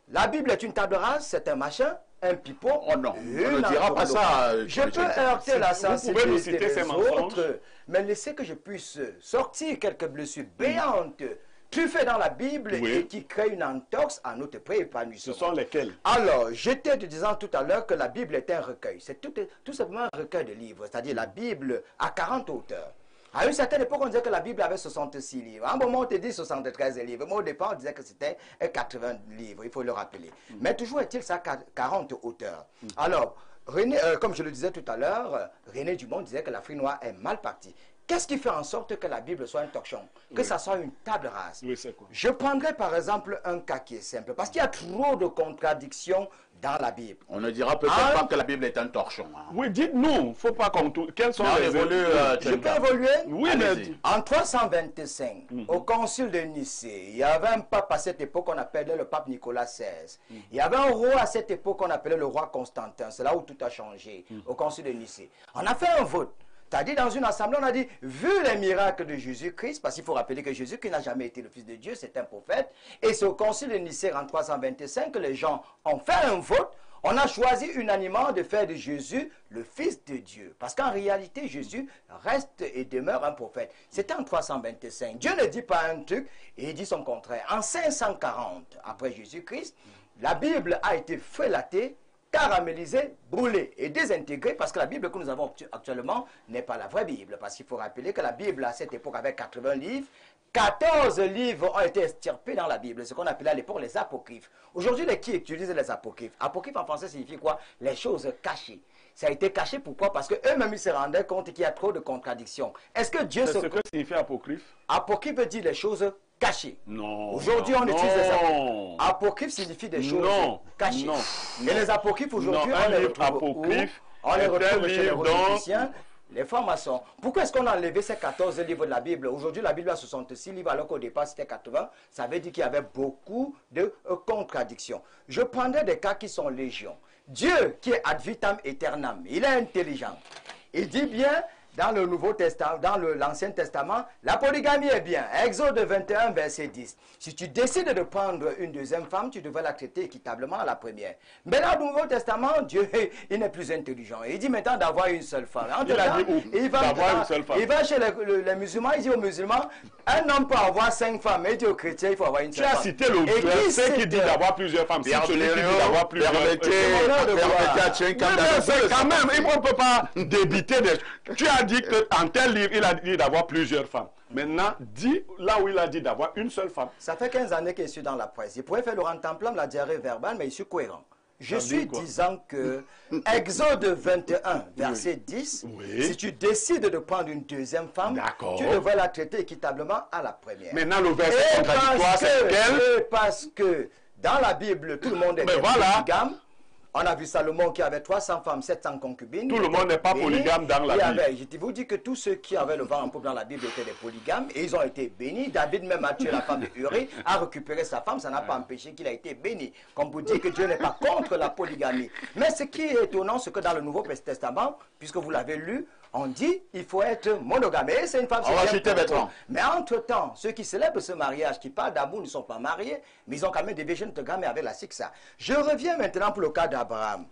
La Bible est une table rase, c'est un machin, un pipeau. Oh non, on ne dira pas ça. Je peux heurter la sensibilité des mensonges. autres, mais laissez que je puisse sortir quelques blessures béantes truffées dans la Bible et qui créent une entorse à notre préépanouissement. Ce sont lesquels? Alors, j'étais te disant tout à l'heure que la Bible est un recueil. C'est tout simplement un recueil de livres, c'est-à-dire la Bible a 40 auteurs. À une certaine époque, on disait que la Bible avait 66 livres. À un moment, on te dit 73 livres. Mais au départ, on disait que c'était 80 livres, il faut le rappeler. Mais toujours est-il ça 40 auteurs. Alors, René, comme je le disais tout à l'heure, René Dumont disait que l'Afrique noire est mal partie. Qu'est-ce qui fait en sorte que la Bible soit un torchon? Que ça soit une table rase? Oui, c'est quoi? Je prendrai par exemple un cas qui est simple, parce qu'il y a trop de contradictions dans la Bible. On ne dira peut-être pas que la Bible est un torchon. Hein. Oui, dites-nous, il ne faut pas qu'on tourne. Quels sont les Je peux évoluer? Oui, mais... En 325, au concile de Nicée, il y avait un pape à cette époque qu'on appelait le pape Nicolas XVI. Il y avait un roi à cette époque qu'on appelait le roi Constantin. C'est là où tout a changé, au concile de Nicée. On a fait un vote. C'est-à-dire, dans une assemblée, on a dit, vu les miracles de Jésus-Christ, parce qu'il faut rappeler que Jésus-Christ n'a jamais été le Fils de Dieu, c'est un prophète, et c'est au concile de Nicée en 325 que les gens ont fait un vote. On a choisi unanimement de faire de Jésus le Fils de Dieu. Parce qu'en réalité, Jésus reste et demeure un prophète. C'était en 325. Dieu ne dit pas un truc et il dit son contraire. En 540, après Jésus-Christ, la Bible a été feuillatée, caramélisée, brûlée et désintégrée parce que la Bible que nous avons actuellement n'est pas la vraie Bible. Parce qu'il faut rappeler que la Bible à cette époque avait 80 livres. 14 livres ont été extirpés dans la Bible, ce qu'on appelait à l'époque les apocryphes. Aujourd'hui, qui utilisent les apocryphes? Apocryphe en français signifie quoi? Les choses cachées. Ça a été caché, pourquoi? Parce qu'eux-mêmes, ils se rendaient compte qu'il y a trop de contradictions. Est-ce que Dieu se... C'est ce que signifie apocryphe? Apocryphe veut dire les choses cachées. Non. Aujourd'hui, on utilise les apocryphes. Apocryphe signifie des choses cachées. Non. Et les apocryphes, aujourd'hui, on les retrouve où? On les retrouve chez les rosicruciens, les francs-maçons. Pourquoi est-ce qu'on a enlevé ces 14 livres de la Bible? Aujourd'hui, la Bible a 66 livres, alors qu'au départ, c'était 80. Ça veut dire qu'il y avait beaucoup de contradictions. Je prendrai des cas qui sont légion. Dieu, qui est ad vitam aeternam, il est intelligent. Il dit bien, dans le Nouveau Testament, dans l'Ancien Testament, la polygamie est bien. Exode 21, verset 10. Si tu décides de prendre une deuxième femme, tu devrais la traiter équitablement à la première. Mais dans le Nouveau Testament, Dieu, il n'est plus intelligent. Il dit maintenant d'avoir une seule femme. Il a dit où? D'avoir une seule femme. Il va chez les musulmans, il dit aux musulmans, un homme peut avoir 5 femmes. Mais il dit aux chrétiens, il faut avoir une seule femme. Tu as cité le verset qui dit d'avoir plusieurs femmes. C'est celui qui dit d'avoir plusieurs femmes. Quand même, on ne peut pas débiter des... Tu as dit qu'en tel livre, il a dit d'avoir plusieurs femmes. Maintenant, dis là où il a dit d'avoir une seule femme. Ça fait 15 années que je suis dans la presse. Il pourrait faire le rentemplam, la diarrhée verbale, mais je suis cohérent. Je suis disant que Exode 21, verset 10, si tu décides de prendre une deuxième femme, tu devrais la traiter équitablement à la première. Maintenant, le verset contradictoire, c'est quel? Parce que dans la Bible, tout le monde est polygame. On a vu Salomon qui avait 300 femmes, 700 concubines. Tout le monde n'est pas polygame dans la Bible. Je vous dis que tous ceux qui avaient le vent en poupe dans la Bible étaient des polygames et ils ont été bénis. David même a tué la femme de Uri, a récupéré sa femme, ça n'a pas empêché qu'il a été béni. Comme vous dites que Dieu n'est pas contre la polygamie. Mais ce qui est étonnant, c'est que dans le Nouveau Testament, puisque vous l'avez lu, on dit il faut être monogame. Et c'est une femme. Mais entre-temps, ceux qui célèbrent ce mariage, qui parlent d'amour, ne sont pas mariés, mais ils ont quand même des vierges gammes avec la sixa. Je reviens maintenant pour le cas d'Abraham.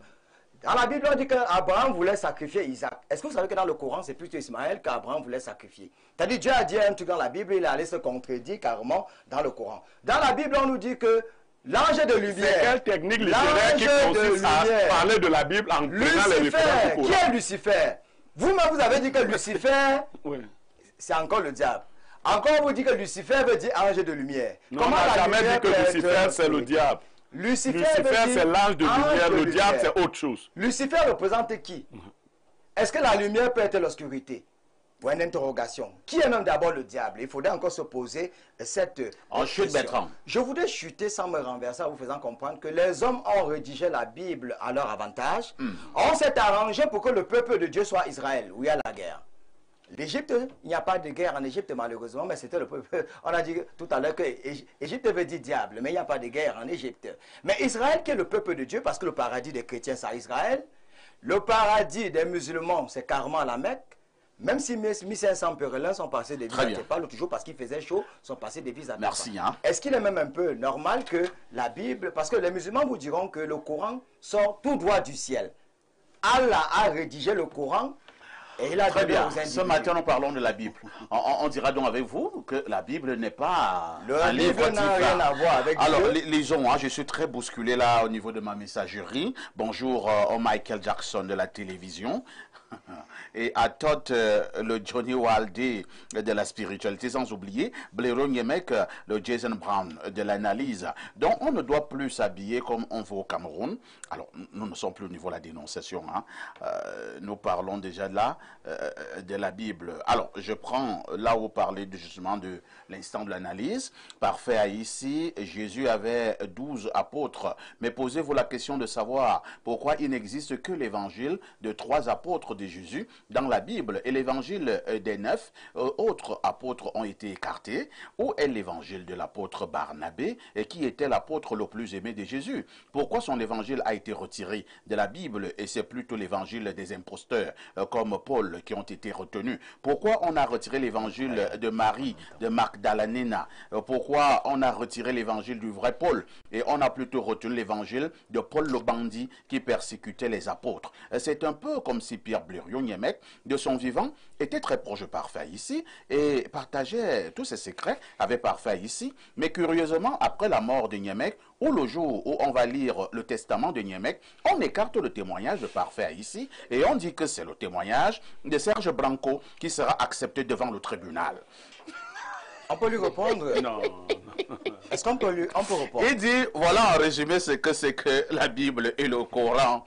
Dans la Bible, on dit qu'Abraham voulait sacrifier Isaac. Est-ce que vous savez que dans le Coran, c'est plutôt Ismaël qu'Abraham voulait sacrifier? C'est-à-dire, Dieu a dit un truc dans la Bible, il est allé se contredire carrément dans le Coran. Dans la Bible, on nous dit que l'ange de lumière. C'est quelle technique littéraire qui consiste à parler de la Bible en prenant les références du Coran? Qui est Lucifer? Vous-même, vous avez dit que Lucifer, c'est encore le diable. Encore, vous dites que Lucifer veut dire ange de lumière. Non, on n'a jamais dit que Lucifer, c'est le diable. Lucifer c'est l'ange de lumière, le diable, c'est autre chose. Lucifer représente qui? Est-ce que la lumière peut être l'obscurité? Pour une interrogation. Qui est même d'abord le diable? Il faudrait encore se poser cette question. Je voudrais chuter sans me renverser en vous faisant comprendre que les hommes ont rédigé la Bible à leur avantage. On s'est arrangé pour que le peuple de Dieu soit Israël, où il y a la guerre. L'Égypte, il n'y a pas de guerre en Égypte malheureusement, mais c'était le peuple. On a dit tout à l'heure que Égypte veut dire diable, mais il n'y a pas de guerre en Égypte. Mais Israël qui est le peuple de Dieu, parce que le paradis des chrétiens c'est à Israël, le paradis des musulmans c'est carrément à la Mecque. Même si 1500 pèlerins sont passés des vies à Népal, toujours parce qu'il faisait chaud, sont passés des vies à Népal. Merci. Est-ce qu'il est même un peu normal que la Bible, parce que les musulmans vous diront que le Coran sort tout droit du ciel. Allah a rédigé le Coran et il a Très bien. aux individus. Ce matin, nous parlons de la Bible. On dira donc avec vous que la Bible n'est pas un livre n'a rien à voir avec Alors, Dieu. lisons, je suis très bousculé là au niveau de ma messagerie. Bonjour au Michael Jackson de la télévision. Et à Todd, le Johnny Waldé de la spiritualité, sans oublier Blaireau Niemek, le Jason Brown de l'analyse. Donc on ne doit plus s'habiller comme on veut au Cameroun. Alors nous ne sommes plus au niveau de la dénonciation. Hein. Nous parlons déjà là de la Bible. Alors je prends là où vous parlez justement de l'instant de l'analyse. Parfait ici, Jésus avait 12 apôtres. Mais posez-vous la question de savoir pourquoi il n'existe que l'évangile de 3 apôtres de Jésus dans la Bible et l'évangile des 9 autres apôtres ont été écartés. Où est l'évangile de l'apôtre Barnabé et qui était l'apôtre le plus aimé de Jésus? Pourquoi son évangile a été retiré de la Bible et c'est plutôt l'évangile des imposteurs comme Paul qui ont été retenus? Pourquoi on a retiré l'évangile de Marie de Magdaléna? Pourquoi on a retiré l'évangile du vrai Paul et on a plutôt retenu l'évangile de Paul le bandit qui persécutait les apôtres? C'est un peu comme si Pierre Blériot Niemek, de son vivant, était très proche de Parfait ici et partageait tous ses secrets avec Parfait ici. Mais curieusement, après la mort de Niemek, ou le jour où on va lire le testament de Niemek, on écarte le témoignage de Parfait ici et on dit que c'est le témoignage de Serge Branco qui sera accepté devant le tribunal. On peut lui répondre? Non. Est-ce qu'on peut répondre? Il dit, voilà en résumé ce que c'est que la Bible et le Coran.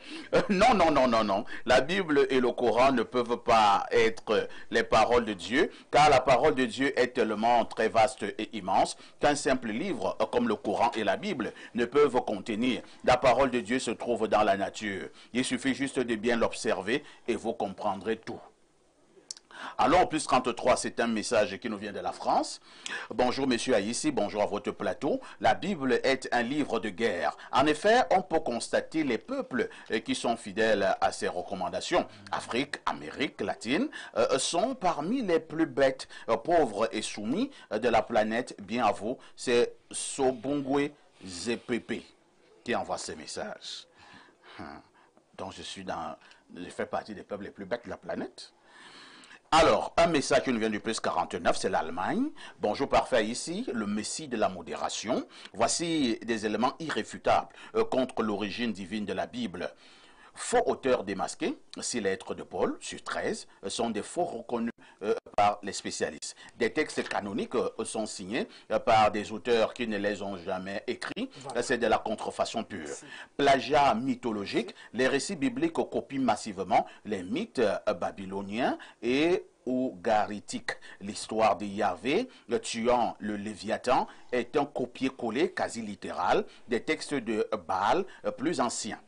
Non, non, non, non, non. La Bible et le Coran ne peuvent pas être les paroles de Dieu, car la parole de Dieu est tellement très vaste et immense qu'un simple livre comme le Coran et la Bible ne peuvent contenir. La parole de Dieu se trouve dans la nature. Il suffit juste de bien l'observer et vous comprendrez tout. Alors, plus 33, c'est un message qui nous vient de la France. Bonjour, monsieur Aïssi, bonjour à votre plateau. La Bible est un livre de guerre. En effet, on peut constater les peuples qui sont fidèles à ses recommandations. Afrique, Amérique latine sont parmi les plus bêtes, pauvres et soumis de la planète. Bien à vous, c'est Sobungwe Zepepe qui envoie ces messages. Donc, je fais partie des peuples les plus bêtes de la planète. Alors, un message qui nous vient du plus 49, c'est l'Allemagne. Bonjour, Parfait ici, le Messie de la modération. Voici des éléments irréfutables contre l'origine divine de la Bible. Faux auteurs démasqués, 6 lettres de Paul sur 13, sont des faux reconnus par les spécialistes. Des textes canoniques sont signés par des auteurs qui ne les ont jamais écrits. Voilà. C'est de la contrefaçon pure. Merci. Plagiat mythologique, les récits bibliques copient massivement les mythes babyloniens et ougaritique. L'histoire de Yahvé tuant le Léviathan est un copier-coller quasi littéral des textes de Baal plus anciens.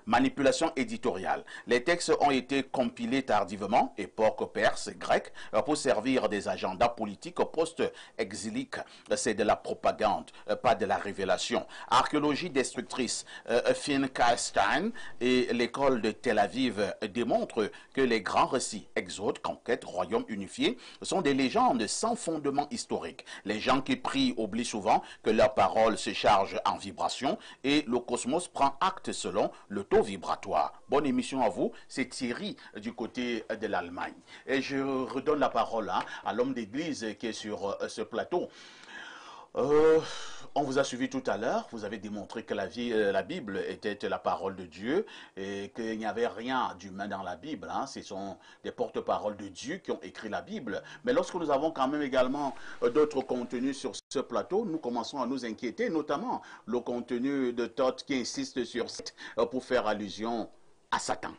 Manipulation éditoriale. Les textes ont été compilés tardivement, époque perse et grecque, pour servir des agendas politiques post-exiliques. C'est de la propagande, pas de la révélation. Archéologie destructrice. Finkelstein et l'école de Tel Aviv démontrent que les grands récits, Exode, conquête, royaume unifié, sont des légendes sans fondement historique. Les gens qui prient oublient souvent que leur parole se charge en vibration et le cosmos prend acte selon le vibratoire. Bonne émission à vous, c'est Thierry du côté de l'Allemagne. Et je redonne la parole à l'homme d'église qui est sur ce plateau. On vous a suivi tout à l'heure, vous avez démontré que la Bible était la parole de Dieu et qu'il n'y avait rien d'humain dans la Bible. Ce sont des porte-paroles de Dieu qui ont écrit la Bible. Mais lorsque nous avons quand même également d'autres contenus sur ce plateau, nous commençons à nous inquiéter, notamment le contenu de Todd qui insiste sur cette pour faire allusion à Satan.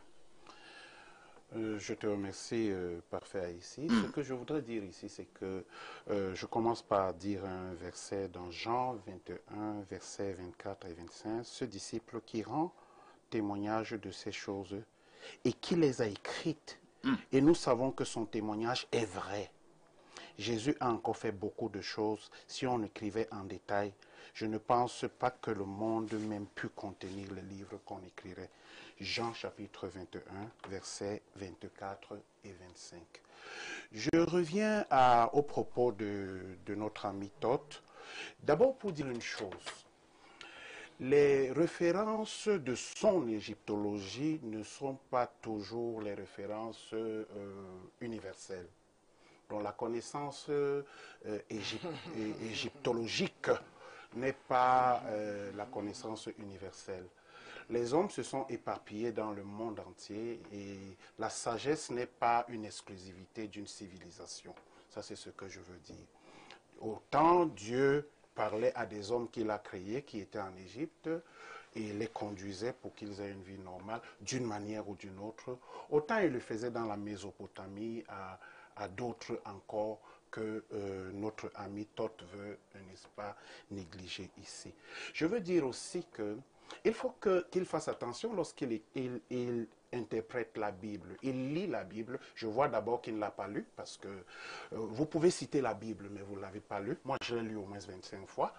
Je te remercie, Parfait ici. Ce que je voudrais dire ici, c'est que je commence par dire un verset dans Jean 21, versets 24 et 25. Ce disciple qui rend témoignage de ces choses et qui les a écrites. Et nous savons que son témoignage est vrai. Jésus a encore fait beaucoup de choses. Si on écrivait en détail, je ne pense pas que le monde même pu contenir le livre qu'on écrirait. Jean chapitre 21, versets 24 et 25. Je reviens au propos de notre ami Todd. D'abord pour dire une chose. Les références de son égyptologie ne sont pas toujours les références universelles. Donc la connaissance égyptologique n'est pas la connaissance universelle. Les hommes se sont éparpillés dans le monde entier et la sagesse n'est pas une exclusivité d'une civilisation. Ça, c'est ce que je veux dire. Autant Dieu parlait à des hommes qu'il a créés, qui étaient en Égypte, et les conduisait pour qu'ils aient une vie normale, d'une manière ou d'une autre, autant il le faisait dans la Mésopotamie, à d'autres encore que notre ami Toth veut, n'est-ce pas, négliger ici. Je veux dire aussi que il faut qu'il fasse attention lorsqu'il il interprète la Bible. Il lit la Bible. Je vois d'abord qu'il ne l'a pas lu parce que vous pouvez citer la Bible, mais vous ne l'avez pas lu. Moi, je l'ai lu au moins 25 fois.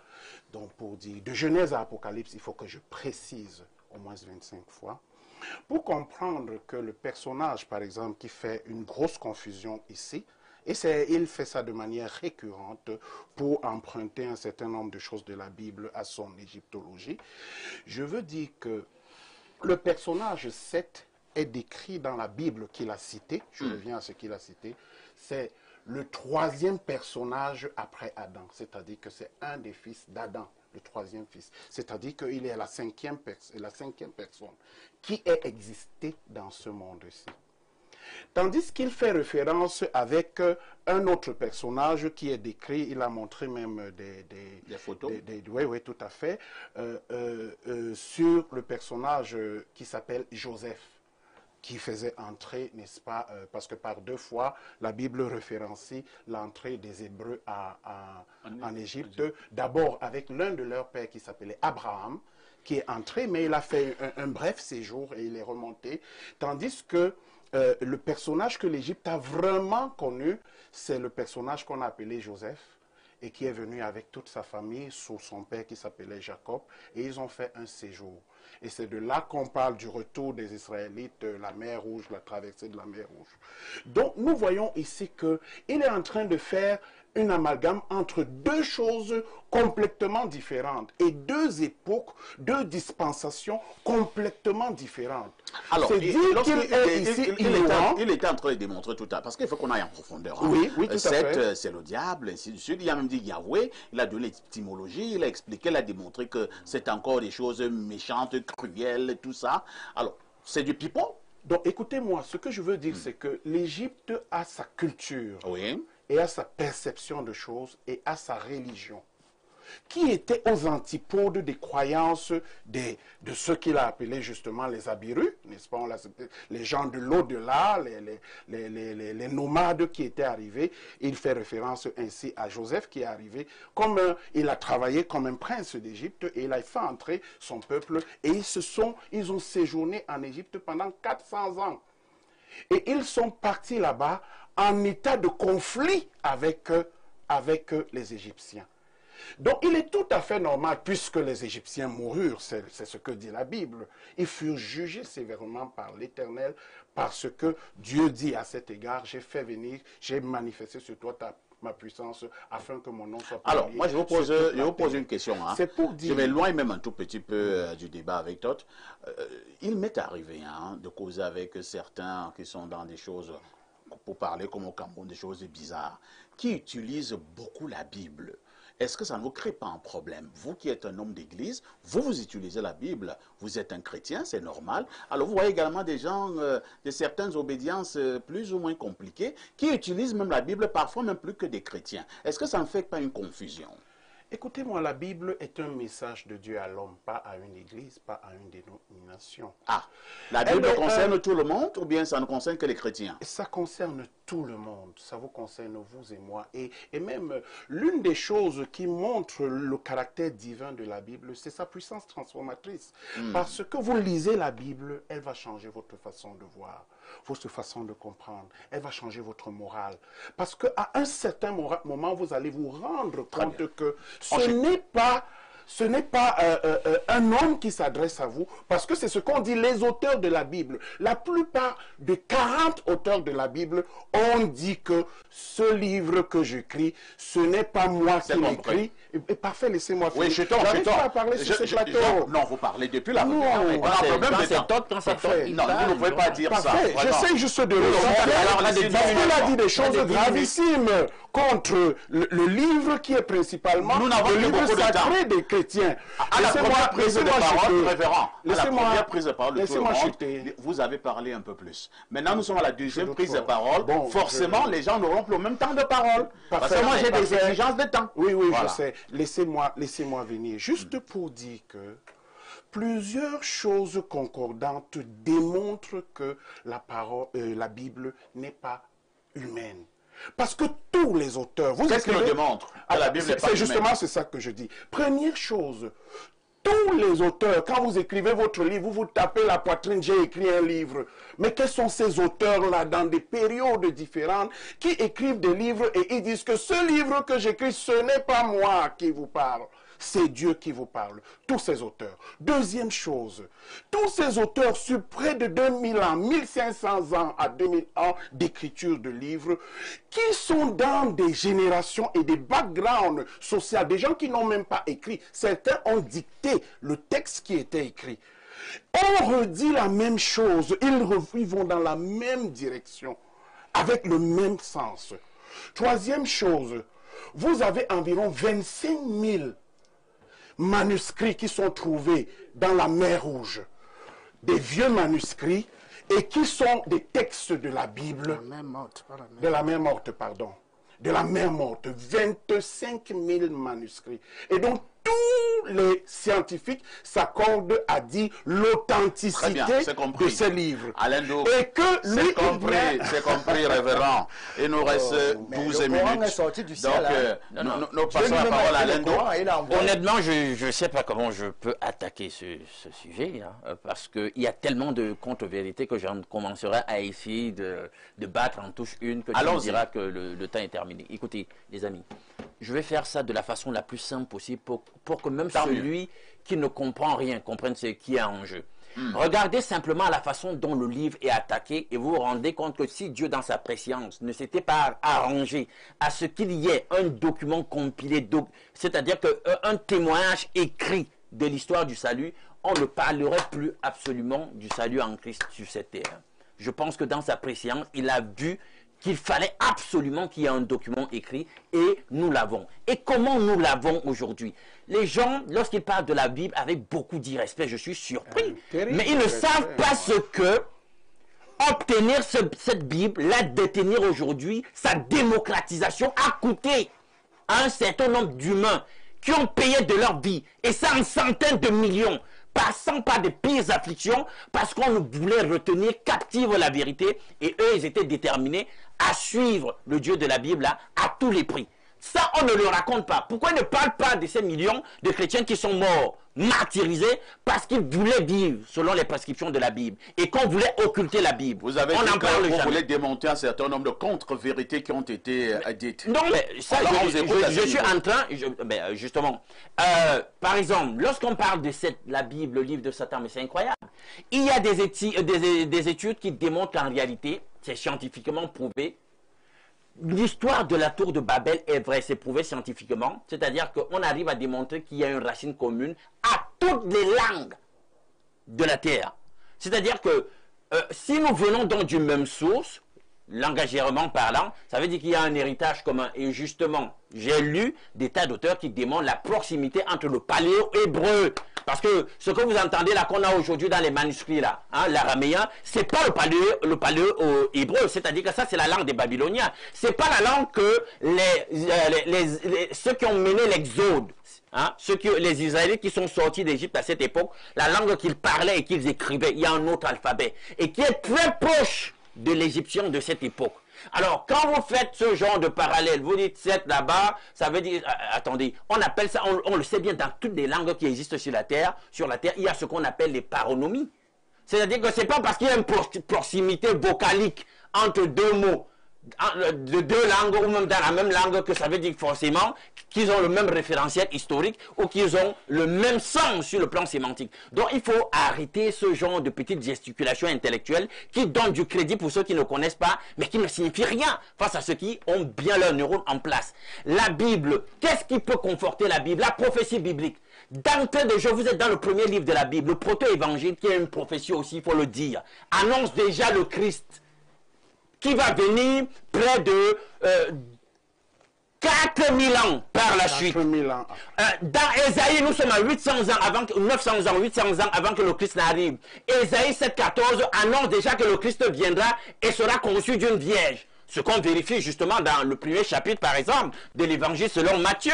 Donc, pour dire de Genèse à Apocalypse, il faut que je précise au moins 25 fois. Pour comprendre que le personnage, par exemple, qui fait une grosse confusion ici, et il fait ça de manière récurrente pour emprunter un certain nombre de choses de la Bible à son égyptologie. Je veux dire que le personnage 7 est décrit dans la Bible qu'il a cité. Je reviens à ce qu'il a cité. C'est le 3e personnage après Adam. C'est-à-dire que c'est un des fils d'Adam, le 3e fils. C'est-à-dire qu'il est la 5e personne qui ait existé dans ce monde-ci. Tandis qu'il fait référence avec un autre personnage qui est décrit, il a montré même des photos. Oui, tout à fait, sur le personnage qui s'appelle Joseph, qui faisait entrer, n'est-ce pas, parce que par 2 fois, la Bible référencie l'entrée des Hébreux en Égypte, d'abord avec l'un de leurs pères qui s'appelait Abraham, qui est entré, mais il a fait un bref séjour et il est remonté, tandis que le personnage que l'Égypte a vraiment connu, c'est le personnage qu'on a appelé Joseph et qui est venu avec toute sa famille sous son père qui s'appelait Jacob et ils ont fait un séjour. Et c'est de là qu'on parle du retour des Israélites, la mer Rouge, la traversée de la mer Rouge. Donc nous voyons ici qu'il est en train de faire une amalgame entre 2 choses complètement différentes et 2 époques, 2 dispensations complètement différentes. Alors, c'est dire qu'il est ici il était en train de démontrer tout à l'heure, parce qu'il faut qu'on aille en profondeur. Hein. Oui, tout à fait. C'est le diable, ainsi de suite. Il a même dit Yahweh, il a donné l'étymologie, il a expliqué, il a démontré que c'est encore des choses méchantes, cruelles, tout ça. Alors, c'est du pipeau. Donc, écoutez-moi, ce que je veux dire, c'est que l'Égypte a sa culture. Oui. Et à sa perception de choses et à sa religion, qui était aux antipodes des croyances de ceux qu'il a appelés justement les Abirus, n'est-ce pas, les gens de l'au-delà, les nomades qui étaient arrivés. Il fait référence ainsi à Joseph qui est arrivé, il a travaillé comme un prince d'Égypte et il a fait entrer son peuple et ils ont séjourné en Égypte pendant 400 ans. Et ils sont partis là-bas en état de conflit avec les Égyptiens. Donc il est tout à fait normal, puisque les Égyptiens moururent, c'est ce que dit la Bible, ils furent jugés sévèrement par l'Éternel, parce que Dieu dit à cet égard, j'ai manifesté sur toi ma puissance, afin que mon nom soit publié. Alors, moi je vous pose une question. Hein. C'est pour dire... Je m'éloigne même un tout petit peu du débat avec Toth. Il m'est arrivé de causer avec certains qui sont dans des choses... pour parler comme au Cameroun, des choses bizarres, qui utilisent beaucoup la Bible. Est-ce que ça ne vous crée pas un problème? Vous qui êtes un homme d'église, vous utilisez la Bible, vous êtes un chrétien, c'est normal. Alors vous voyez également des gens de certaines obédiences plus ou moins compliquées, qui utilisent même la Bible, parfois même plus que des chrétiens. Est-ce que ça ne fait pas une confusion? Écoutez-moi, la Bible est un message de Dieu à l'homme, pas à une église, pas à une dénomination. Ah, la Bible concerne tout le monde ou bien ça ne concerne que les chrétiens? Ça concerne tout le monde, ça vous concerne vous et moi. Et même l'une des choses qui montre le caractère divin de la Bible, c'est sa puissance transformatrice. Parce que vous lisez la Bible, elle va changer votre façon de voir, votre façon de comprendre. Elle va changer votre morale. Parce qu'à un certain moment, vous allez vous rendre compte que ce n'est pas un homme qui s'adresse à vous, parce que c'est ce qu'ont dit les auteurs de la Bible. La plupart des 40 auteurs de la Bible ont dit que ce livre que j'écris, ce n'est pas moi qui l'écris. Parfait, laissez-moi finir. Oui, je t'en parler sur ce plateau. Non, vous parlez depuis la Non, on a un problème de temps. Non, vous ne pouvez pas dire ça. J'essaie juste de répondre. Parce qu'il a dit des choses gravissimes. contre le livre qui est principalement Nous n'avons le que livre beaucoup de sacré des chrétiens. À la première prise de parole, chuter. révérend, à la Laissez-moi- première prise de parole de tout le laissez-moi monde, chuter. vous avez parlé un peu plus. Maintenant, nous sommes à la deuxième prise de doute pas. parole. Bon, Forcément, les gens n'auront plus le même temps de parole. Parce que Parfait, moi, j'ai des parfait. exigences de temps. Oui, oui, Voilà. je sais. Laissez-moi venir. Juste pour dire que plusieurs choses concordantes démontrent que la Bible n'est pas humaine. Parce que tous les auteurs... vous Qu'est-ce qui le écrivez- démontre que la Bible n'est pas C'est justement humaine? c'est ça que je dis. Première chose, tous les auteurs, quand vous écrivez votre livre, vous vous tapez la poitrine, j'ai écrit un livre. Mais quels sont ces auteurs-là dans des périodes différentes qui écrivent des livres et ils disent que ce livre que j'écris, ce n'est pas moi qui vous parle. C'est Dieu qui vous parle, tous ces auteurs. Deuxième chose, tous ces auteurs sur près de 2000 ans, 1500 ans à 2000 ans d'écriture de livres, qui sont dans des générations et des backgrounds sociaux, des gens qui n'ont même pas écrit. Certains ont dicté le texte qui était écrit. On redit la même chose, ils vont dans la même direction, avec le même sens. Troisième chose, vous avez environ 25 000 manuscrits qui sont trouvés dans la mer Rouge, des vieux manuscrits et qui sont des textes de la Bible, La mer morte, pas la mer. de la mer morte, pardon, de la mer morte, 25 000 manuscrits. Et donc, tous les scientifiques s'accordent à dire Très bien, l'authenticité c'est compris. de ces livres. Alain Douk, Et que lui, c'est compris, révérend. Il nous reste mais 12 le Coran minutes. est sorti du ciel, Donc, hein. nous passons la parole à Alain Douk. Honnêtement, je ne sais pas comment je peux attaquer ce sujet, hein, parce qu'il y a tellement de contre-vérités que j'en commencerai à essayer de battre en touche une, que tu me Allons-y. diras que le temps est terminé. Écoutez, les amis, je vais faire ça de la façon la plus simple possible pour que même Tant mieux. celui qui ne comprend rien comprenne ce qui est en jeu. Regardez simplement la façon dont le livre est attaqué et vous vous rendez compte que si Dieu, dans sa préscience, ne s'était pas arrangé à ce qu'il y ait un document compilé, c'est-à-dire qu'un témoignage écrit de l'histoire du salut, on ne parlerait plus absolument du salut en Christ sur cette terre. Je pense que dans sa préscience, il a vu qu'il fallait absolument qu'il y ait un document écrit et nous l'avons. Et comment nous l'avons aujourd'hui? Les gens, lorsqu'ils parlent de la Bible avec beaucoup d'irrespect, je suis surpris. terrible Mais ils ne savent pas ce que obtenir cette Bible, la détenir aujourd'hui, sa démocratisation a coûté à un certain nombre d'humains qui ont payé de leur vie, et ça en centaines de millions, passant par de pires afflictions, parce qu'on voulait retenir captive la vérité, et eux, ils étaient déterminés à suivre le Dieu de la Bible là, à tous les prix. Ça, on ne le raconte pas. Pourquoi ils ne parlent pas de ces millions de chrétiens qui sont morts, martyrisés, parce qu'ils voulaient vivre selon les prescriptions de la Bible, et qu'on voulait occulter la Bible? Vous avez on dit n'en que parle vous jamais. voulez démonter un certain nombre de contre-vérités qui ont été dites. Non, mais ça, Alors, on vous écoute à ce je suis niveau. en train, justement, par exemple, lorsqu'on parle de la Bible, le livre de Satan, mais c'est incroyable, il y a des études qui démontrent qu'en réalité, c'est scientifiquement prouvé, l'histoire de la tour de Babel est vraie, c'est prouvé scientifiquement, c'est-à-dire qu'on arrive à démontrer qu'il y a une racine commune à toutes les langues de la terre. C'est-à-dire que si nous venons donc d'une même source, langagièrement parlant, ça veut dire qu'il y a un héritage commun. Et justement, j'ai lu des tas d'auteurs qui démontrent la proximité entre le paléo-hébreu. Parce que ce que vous entendez là, qu'on a aujourd'hui dans les manuscrits là, hein, l'araméen, c'est pas le paléo-hébreu, c'est-à-dire que ça c'est la langue des Babyloniens. C'est pas la langue que ceux qui ont mené l'exode, hein, les Israélites qui sont sortis d'Égypte à cette époque, la langue qu'ils parlaient et qu'ils écrivaient, il y a un autre alphabet, et qui est très proche de l'égyptien de cette époque. Alors, quand vous faites ce genre de parallèle, vous dites 7 là-bas, ça veut dire, attendez, on appelle ça, on le sait bien, dans toutes les langues qui existent sur la terre, il y a ce qu'on appelle les paronomies. C'est-à-dire que c'est pas parce qu'il y a une proximité vocalique entre deux mots, de deux langues, ou même dans la même langue, que ça veut dire forcément qu'ils ont le même référentiel historique ou qu'ils ont le même sens sur le plan sémantique. Donc il faut arrêter ce genre de petites gesticulations intellectuelles qui donnent du crédit pour ceux qui ne connaissent pas, mais qui ne signifient rien face à ceux qui ont bien leurs neurones en place. La Bible, qu'est-ce qui peut conforter la Bible? La prophétie biblique. D'entrée de jeu, vous êtes dans le premier livre de la Bible, le proto-évangile, qui est une prophétie aussi, il faut le dire, annonce déjà le Christ qui va venir près de 4000 ans par la suite. 4000 ans. Dans Ésaïe, nous sommes à 800 ans avant, 800 ans avant que le Christ n'arrive. Ésaïe 7,14 annonce déjà que le Christ viendra et sera conçu d'une vierge. Ce qu'on vérifie justement dans le premier chapitre, par exemple, de l'évangile selon Matthieu.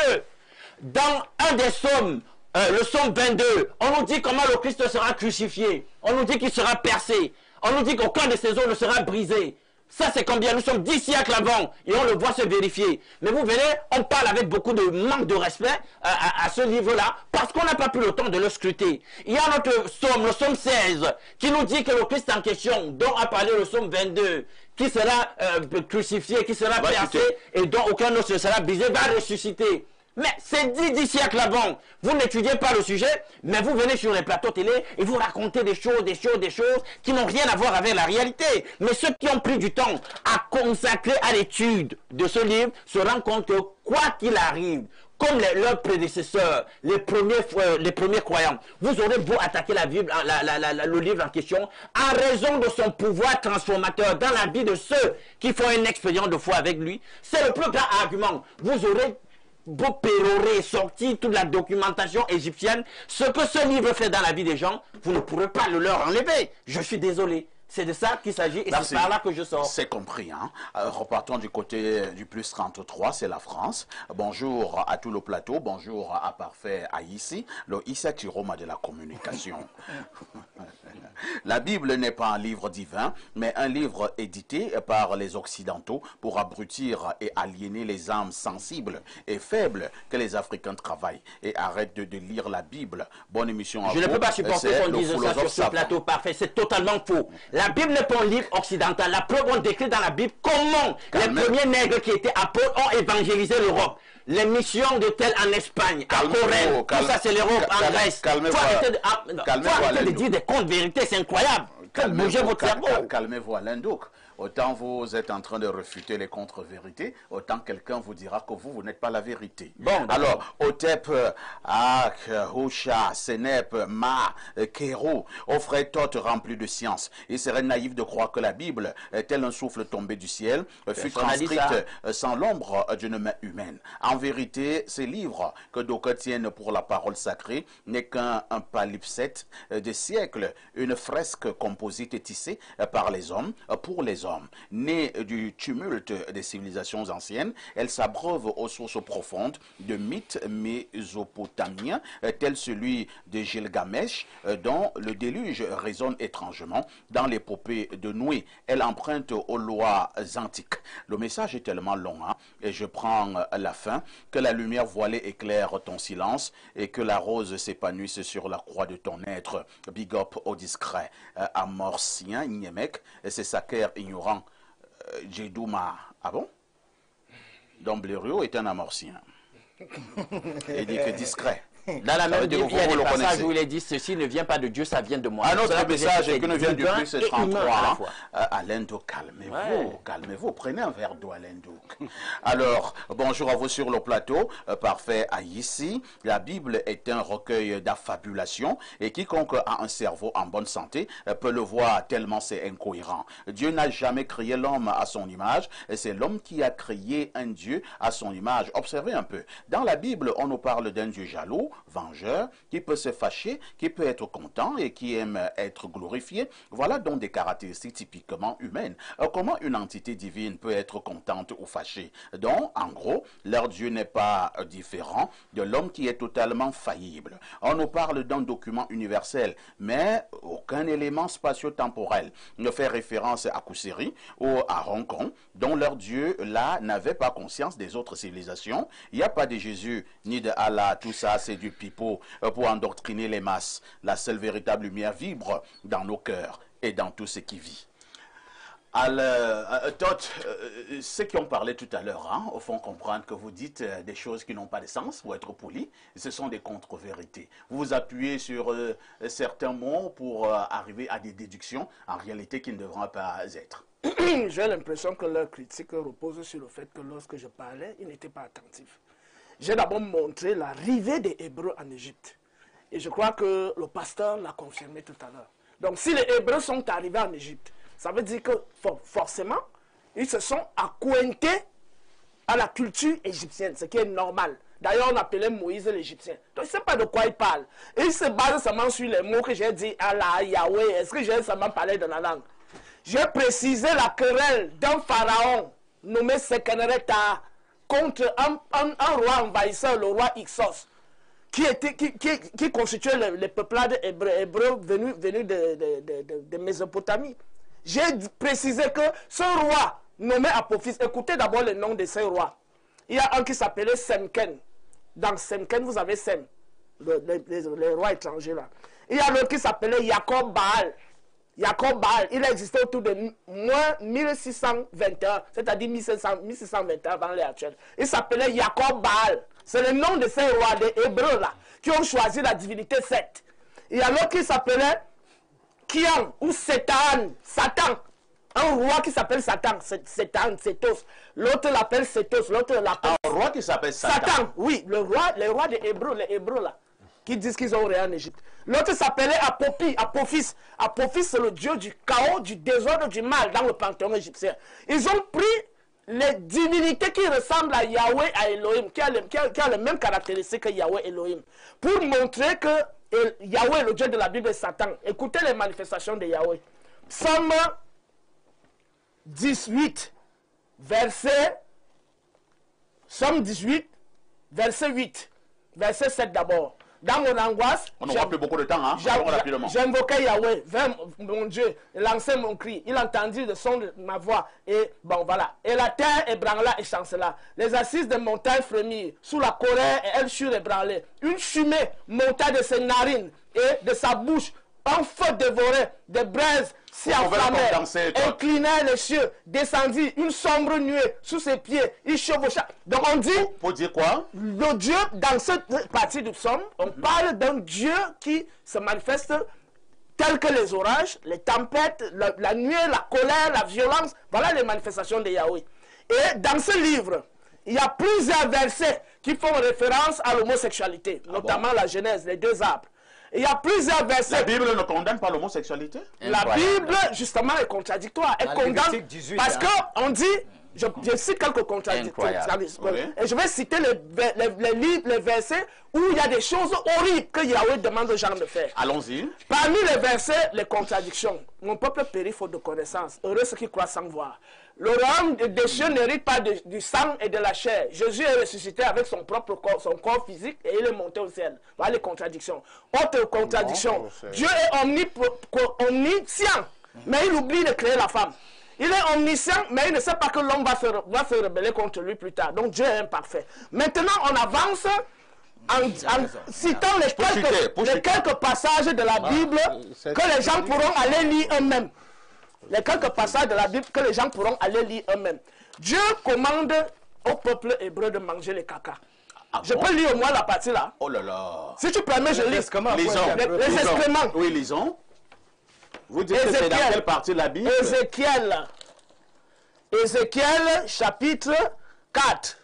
Dans un des psaumes, le psaume 22, on nous dit comment le Christ sera crucifié. On nous dit qu'il sera percé. On nous dit qu'aucun de ses os ne sera brisé. Ça, c'est combien? Nous sommes 10 siècles avant et on le voit se vérifier. Mais vous verrez, on parle avec beaucoup de manque de respect à ce livre-là parce qu'on n'a pas pris le temps de le scruter. Il y a notre psaume, le psaume 16, qui nous dit que le Christ en question, dont a parlé le psaume 22, qui sera crucifié, qui sera percé et dont aucun os ne sera brisé, va ressusciter. Mais c'est 10 siècles avant. Vous n'étudiez pas le sujet, mais vous venez sur les plateaux télé et vous racontez des choses qui n'ont rien à voir avec la réalité. Mais ceux qui ont pris du temps à consacrer à l'étude de ce livre se rendent compte que quoi qu'il arrive, comme leurs prédécesseurs, les premiers croyants, vous aurez beau attaquer la Bible, le livre en question, en raison de son pouvoir transformateur dans la vie de ceux qui font une expérience de foi avec lui. C'est le plus grand argument. Vous aurez beau pérorer, sortir toute la documentation égyptienne, ce que ce livre fait dans la vie des gens, vous ne pourrez pas le leur enlever. Je suis désolé. C'est de ça qu'il s'agit et c'est par là que je sors. C'est compris. Hein? Repartons du côté du plus 33, c'est la France. Bonjour à tout le plateau, bonjour à Parfait Haïssi, le Issa Tiroma de la communication. La Bible n'est pas un livre divin, mais un livre édité par les Occidentaux pour abrutir et aliéner les âmes sensibles et faibles que les Africains travaillent. Et arrête de lire la Bible. Bonne émission à vous. Je ne peux pas supporter qu'on dise ça sur ce plateau. Parfait, c'est totalement faux. La Bible n'est pas un livre occidental. La preuve, on décrit dans la Bible comment les premiers nègres qui étaient apôtres ont évangélisé l'Europe. Les missions de tel en Espagne, à Corinthe, tout ça c'est l'Europe, en Grèce. Faut arrêter de dire des contes vérités, c'est incroyable. Bougez votre cerveau. Calmez-vous, Alain Douk. Autant vous êtes en train de refuter les contre-vérités, autant quelqu'un vous dira que vous n'êtes pas la vérité. Bon, alors, Otep, Ak, Husha, Senep, Ma, Kero, offraient toutes remplies de science. Il serait naïf de croire que la Bible, tel un souffle tombé du ciel, fut transcrite sans l'ombre d'une main humaine. En vérité, ces livres que d'aucuns tiennent pour la parole sacrée n'est qu'un palimpseste des siècles, une fresque composite et tissée par les hommes, pour les hommes. Née du tumulte des civilisations anciennes, elle s'abreuve aux sources profondes de mythes mésopotamiens, tels celui de Gilgamesh, dont le déluge résonne étrangement dans l'épopée de Noé. Elle emprunte aux lois antiques. Le message est tellement long, hein, et je prends la fin. Que la lumière voilée éclaire ton silence et que la rose s'épanouisse sur la croix de ton être. Big up au discret. Amorcien, Niemek, c'est Saker ignorant. Djedouma. Ah bon? Donc Blériot est un amorcien. Il dit que discret. Dans la même Bible, il y a des passages où il est dit ceci ne vient pas de Dieu, ça vient de moi. Un autre message qui nous vient du plus 33. Alain Douk, calmez-vous, calmez-vous. Prenez un verre d'eau, Alain Douk. Alors, bonjour à vous sur le plateau. Parfait Haïssi. La Bible est un recueil d'affabulations et quiconque a un cerveau en bonne santé peut le voir tellement c'est incohérent. Dieu n'a jamais créé l'homme à son image et c'est l'homme qui a créé un Dieu à son image. Observez un peu. Dans la Bible, on nous parle d'un Dieu jaloux, vengeur, qui peut se fâcher, qui peut être content et qui aime être glorifié. Voilà donc des caractéristiques typiquement humaines. Comment une entité divine peut être contente ou fâchée? Donc, en gros, leur Dieu n'est pas différent de l'homme qui est totalement faillible. On nous parle d'un document universel, mais aucun élément spatio-temporel ne fait référence à Kousséri ou à Hong Kong, dont leur Dieu, là, n'avait pas conscience des autres civilisations. Il n'y a pas de Jésus, ni de Allah, tout ça, c'est du pipeau pour endoctriner les masses. La seule véritable lumière vibre dans nos cœurs et dans tout ce qui vit. Alors, ceux qui ont parlé tout à l'heure, hein, au fond comprendre que vous dites des choses qui n'ont pas de sens, pour être poli, ce sont des contre-vérités. Vous vous appuyez sur certains mots pour arriver à des déductions, en réalité, qui ne devront pas être. J'ai l'impression que leur critique repose sur le fait que lorsque je parlais, ils n'étaient pas attentifs. J'ai d'abord montré l'arrivée des Hébreux en Égypte. Et je crois que le pasteur l'a confirmé tout à l'heure. Donc si les Hébreux sont arrivés en Égypte, ça veut dire que forcément, ils se sont accointés à la culture égyptienne, ce qui est normal. D'ailleurs, on appelait Moïse l'Égyptien. Donc, je ne sais pas de quoi il parle. Et il se base seulement sur les mots que j'ai dit, Allah, Yahweh. Est-ce que j'ai seulement parlé de la langue? J'ai précisé la querelle d'un pharaon nommé Sekenreta contre un roi envahisseur, le roi Ixos, qui constituait les peuplades hébreux venus de Mésopotamie. J'ai précisé que ce roi nommé Apophis, écoutez d'abord le nom de ce roi. Il y a un qui s'appelait Semken. Dans Semken, vous avez Sem, les rois étrangers là. Il y a l'autre qui s'appelait Jacob Baal. Jacob Baal, il a existé autour de moins 1621, c'est-à-dire 1621 avant l'ère actuelle. Il s'appelait Jacob Baal. C'est le nom de ces rois des Hébreux là, qui ont choisi la divinité Seth. Il y a l'autre qui s'appelait Kian ou Satan, Satan. Un roi qui s'appelle Satan, Satan, Sétos. L'autre l'appelle Sétos, l'autre l'appelle... Un roi qui s'appelle Satan. Satan, oui, les rois des Hébreux, les Hébreux là, qui disent qu'ils ont rien en Égypte. L'autre s'appelait Apophis. Apophis, c'est le dieu du chaos, du désordre, du mal dans le panthéon égyptien. Ils ont pris les divinités qui ressemblent à Yahweh, à Elohim, qui a les mêmes caractéristiques que Yahweh Elohim, pour montrer que Yahweh, le dieu de la Bible, est Satan. Écoutez les manifestations de Yahweh. Psaume 18, verset 8, verset 7 d'abord. Dans mon angoisse, on n'aura plus beaucoup de temps, hein? J'invoquais Yahweh, vers mon Dieu, lançait mon cri. Il entendit le son de ma voix. Et bon, voilà. Et la terre ébranla et chancela. Les assises des montagnes frémirent. Sous la colère, elles furent ébranlées. Une fumée monta de ses narines et de sa bouche. Un feu dévorait, des braises s'y enflammèrent, inclinait les cieux, descendit, une sombre nuée sous ses pieds, il chevaucha. Donc on dit, pour dire quoi? Le Dieu, dans cette partie du psaume, on parle d'un Dieu qui se manifeste tel que les orages, les tempêtes, la nuée, la colère, la violence. Voilà les manifestations de Yahweh. Et dans ce livre, il y a plusieurs versets qui font référence à l'homosexualité, notamment la Genèse, les deux arbres. Il y a plusieurs versets. La Bible ne condamne pas l'homosexualité? La Bible, justement, est contradictoire. Elle condamne 18, parce qu'on dit, je cite quelques contradictions. Et je vais citer les versets où il y a des choses horribles que Yahweh demande aux gens de faire. Allons-y. Parmi les versets, les contradictions. Mon peuple périt faute de connaissance. Heureux ceux qui croient sans voir. Le royaume des cieux n'hérite pas du sang et de la chair. Jésus est ressuscité avec son propre corps, son corps physique, et il est monté au ciel. Voilà les contradictions. Autre contradiction. Dieu est omniscient, mais il oublie de créer la femme. Il est omniscient, mais il ne sait pas que l'homme va se rebeller contre lui plus tard. Donc Dieu est imparfait. Maintenant, on avance en citant les quelques passages de la Bible que les gens pourront aller lire eux-mêmes. Les quelques passages de la Bible que les gens pourront aller lire eux-mêmes. Dieu commande au peuple hébreu de manger les caca. Je peux lire au moins la partie là. Oh là là. Si tu permets, je lis. Les excréments. Oui, lisons. Vous dites que c'est dans quelle partie de la Bible? Ézéchiel, chapitre 4.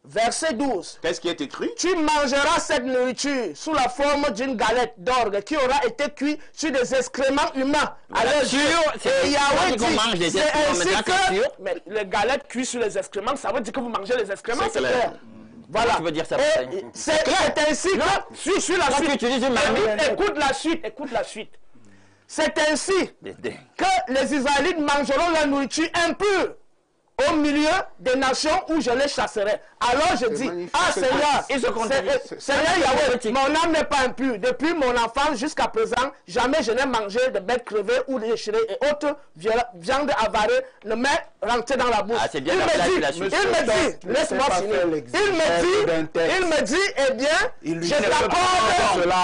Verset 12. Qu'est-ce qui est écrit? Tu mangeras cette nourriture sous la forme d'une galette d'orgue qui aura été cuite sur des excréments humains. Alors, et Yahweh dit, c'est ainsi que... Mais les galettes cuites sur les excréments, ça veut dire que vous mangez les excréments, c'est clair. Voilà. Tu veux dire ça? C'est ainsi que... Sur la suite. Écoute la suite. C'est ainsi que les Israélites mangeront la nourriture impure au milieu des nations où je les chasserai. Alors je dis, Seigneur Yahweh, mon âme n'est pas impure. Depuis mon enfance jusqu'à présent, jamais je n'ai mangé de bêtes crevées ou déchirées et autres viande avarée ne m'est rentrée dans la bouche. Ah, il me dit, laisse-moi finir. Il me dit, eh bien, je t'accorde cela.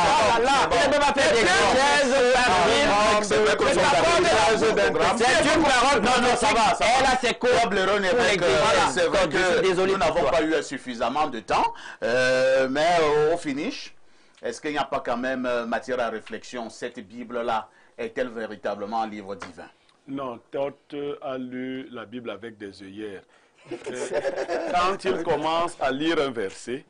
Il ne va faire des c'est vrai que c'est une parole. Non, ça va. Elle a ses courbes. C'est vrai que nous n'avons pas eu suffisamment de temps, mais au finish, est-ce qu'il n'y a pas quand même matière à réflexion? Cette Bible-là est-elle véritablement un livre divin? Non, Todd a lu la Bible avec des œillères. Quand il commence à lire un verset,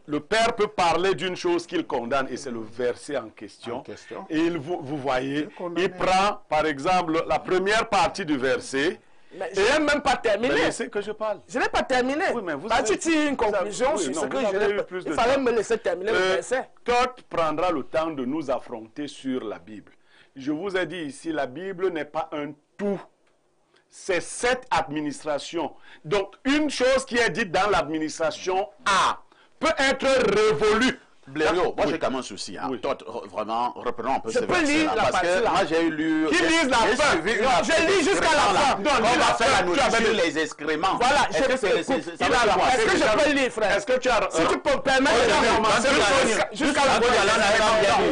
le père peut parler d'une chose qu'il condamne et c'est le verset en question. Et vous voyez, il prend par exemple la première partie du verset Mais je n'ai même pas terminé. Mais laissez que je parle. Je n'ai pas terminé. Oui, mais vous Bah, avez- tu tires une conclusion oui, sur non, ce que vous je avez n'ai eu pas. plus Il de fallait temps. me laisser terminer le verset. Todd prendra le temps de nous affronter sur la Bible. Je vous ai dit ici, la Bible n'est pas un tout. C'est cette administration. Donc, une chose qui est dite dans l'administration A peut être révolue. Blériot, moi Oui. j'ai quand même un souci. Hein. Oui. Toi, vraiment, reprenons un peu Je ce peux lire verset-là, la parce partie que là. moi j'ai lu... Qui lise la j'ai fin? suivi une Non, affaire je lis jusqu'à la d'excréments, fin. là. Non, On lis la va faire fin. la Tu avais nourriture, dit- les excréments. Voilà, Est-ce que c'est... écoute, ça il veut a dire la quoi? fin. Est-ce que je peux lire, frère? Est-ce que tu as... Si tu peux me permettre Oh, de j'ai lire commencé jusqu'à par la dire.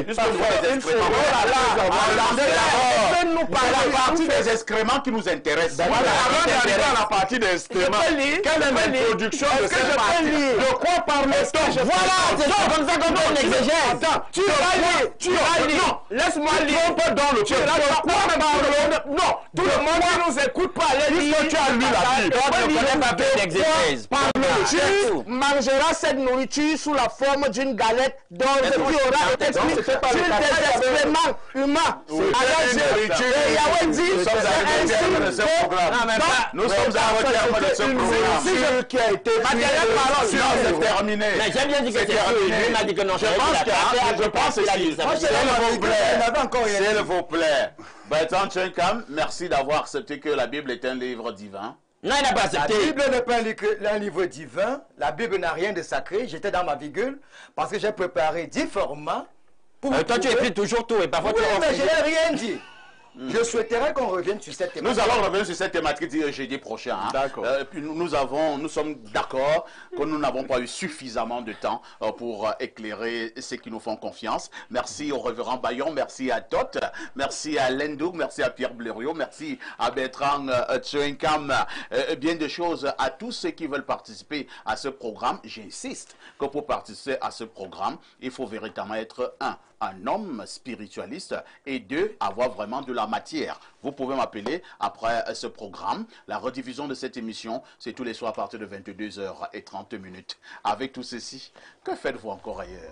Juste pour les excréments. Oh là là, Attendez d'abord. nous C'est parler la partie des excréments qui nous intéresse. Voilà, avant d'arriver à la partie des excréments, Je peux lire, quelle je est peux lire. l'introduction de Est-ce que cette je peux partie? lire? De quoi parle-t-on? Voilà, c'est comme ça qu'on fait une exégèse. Attends, Tu vas lire, tu vas lire. Non, Laisse-moi lire. pas dans le peuple. Non, tout le monde qui nous écoute pas aller lire. Puisque tu as lu la Bible, Toi, tu ne connais pas faire d'exégèse. Tu mangeras cette nourriture sous la forme d'une galette d'orge qui aura été donc, prise c'était pas sur le cas. des excréments humains. Alors, et Yahweh dit, Nous sommes arrivés au terme de ce programme. Non, mais pas. Nous sommes arrivés au terme de ce programme. qui a été Ma dernière parole, Non, c'est terminé. Mais j'ai bien dit que C'est c'est terminé. lui. Il m'a dit que non. Je pense que qu'il si, a dit ça. Il n'avait encore rien s'il dit. vous plaît. Bertrand Chenkam, merci d'avoir accepté que la Bible est un livre divin. Non, il n'a pas La accepté. Bible n'est pas un livre divin. La Bible n'a rien de sacré. J'étais dans ma virgule parce que j'ai préparé 10 formats. Pour Toi, tu prouver- écris toujours tout et parfois Oui, tu mais je refais. n'ai rien dit. Je souhaiterais qu'on revienne sur cette thématique. Nous allons revenir sur cette thématique jeudi prochain. Hein. D'accord. Puis nous sommes d'accord que nous n'avons pas eu suffisamment de temps pour éclairer ceux qui nous font confiance. Merci au révérend Bayon, merci à Tot, merci à Lendouk, merci à Pierre Blériot, merci à Bertrand Tchenkam. Bien de choses à tous ceux qui veulent participer à ce programme. J'insiste que pour participer à ce programme, il faut véritablement être un homme spiritualiste et deux, avoir vraiment de la matière. Vous pouvez m'appeler après ce programme. La rediffusion de cette émission, c'est tous les soirs à partir de 22h30. Avec tout ceci, que faites-vous encore ailleurs?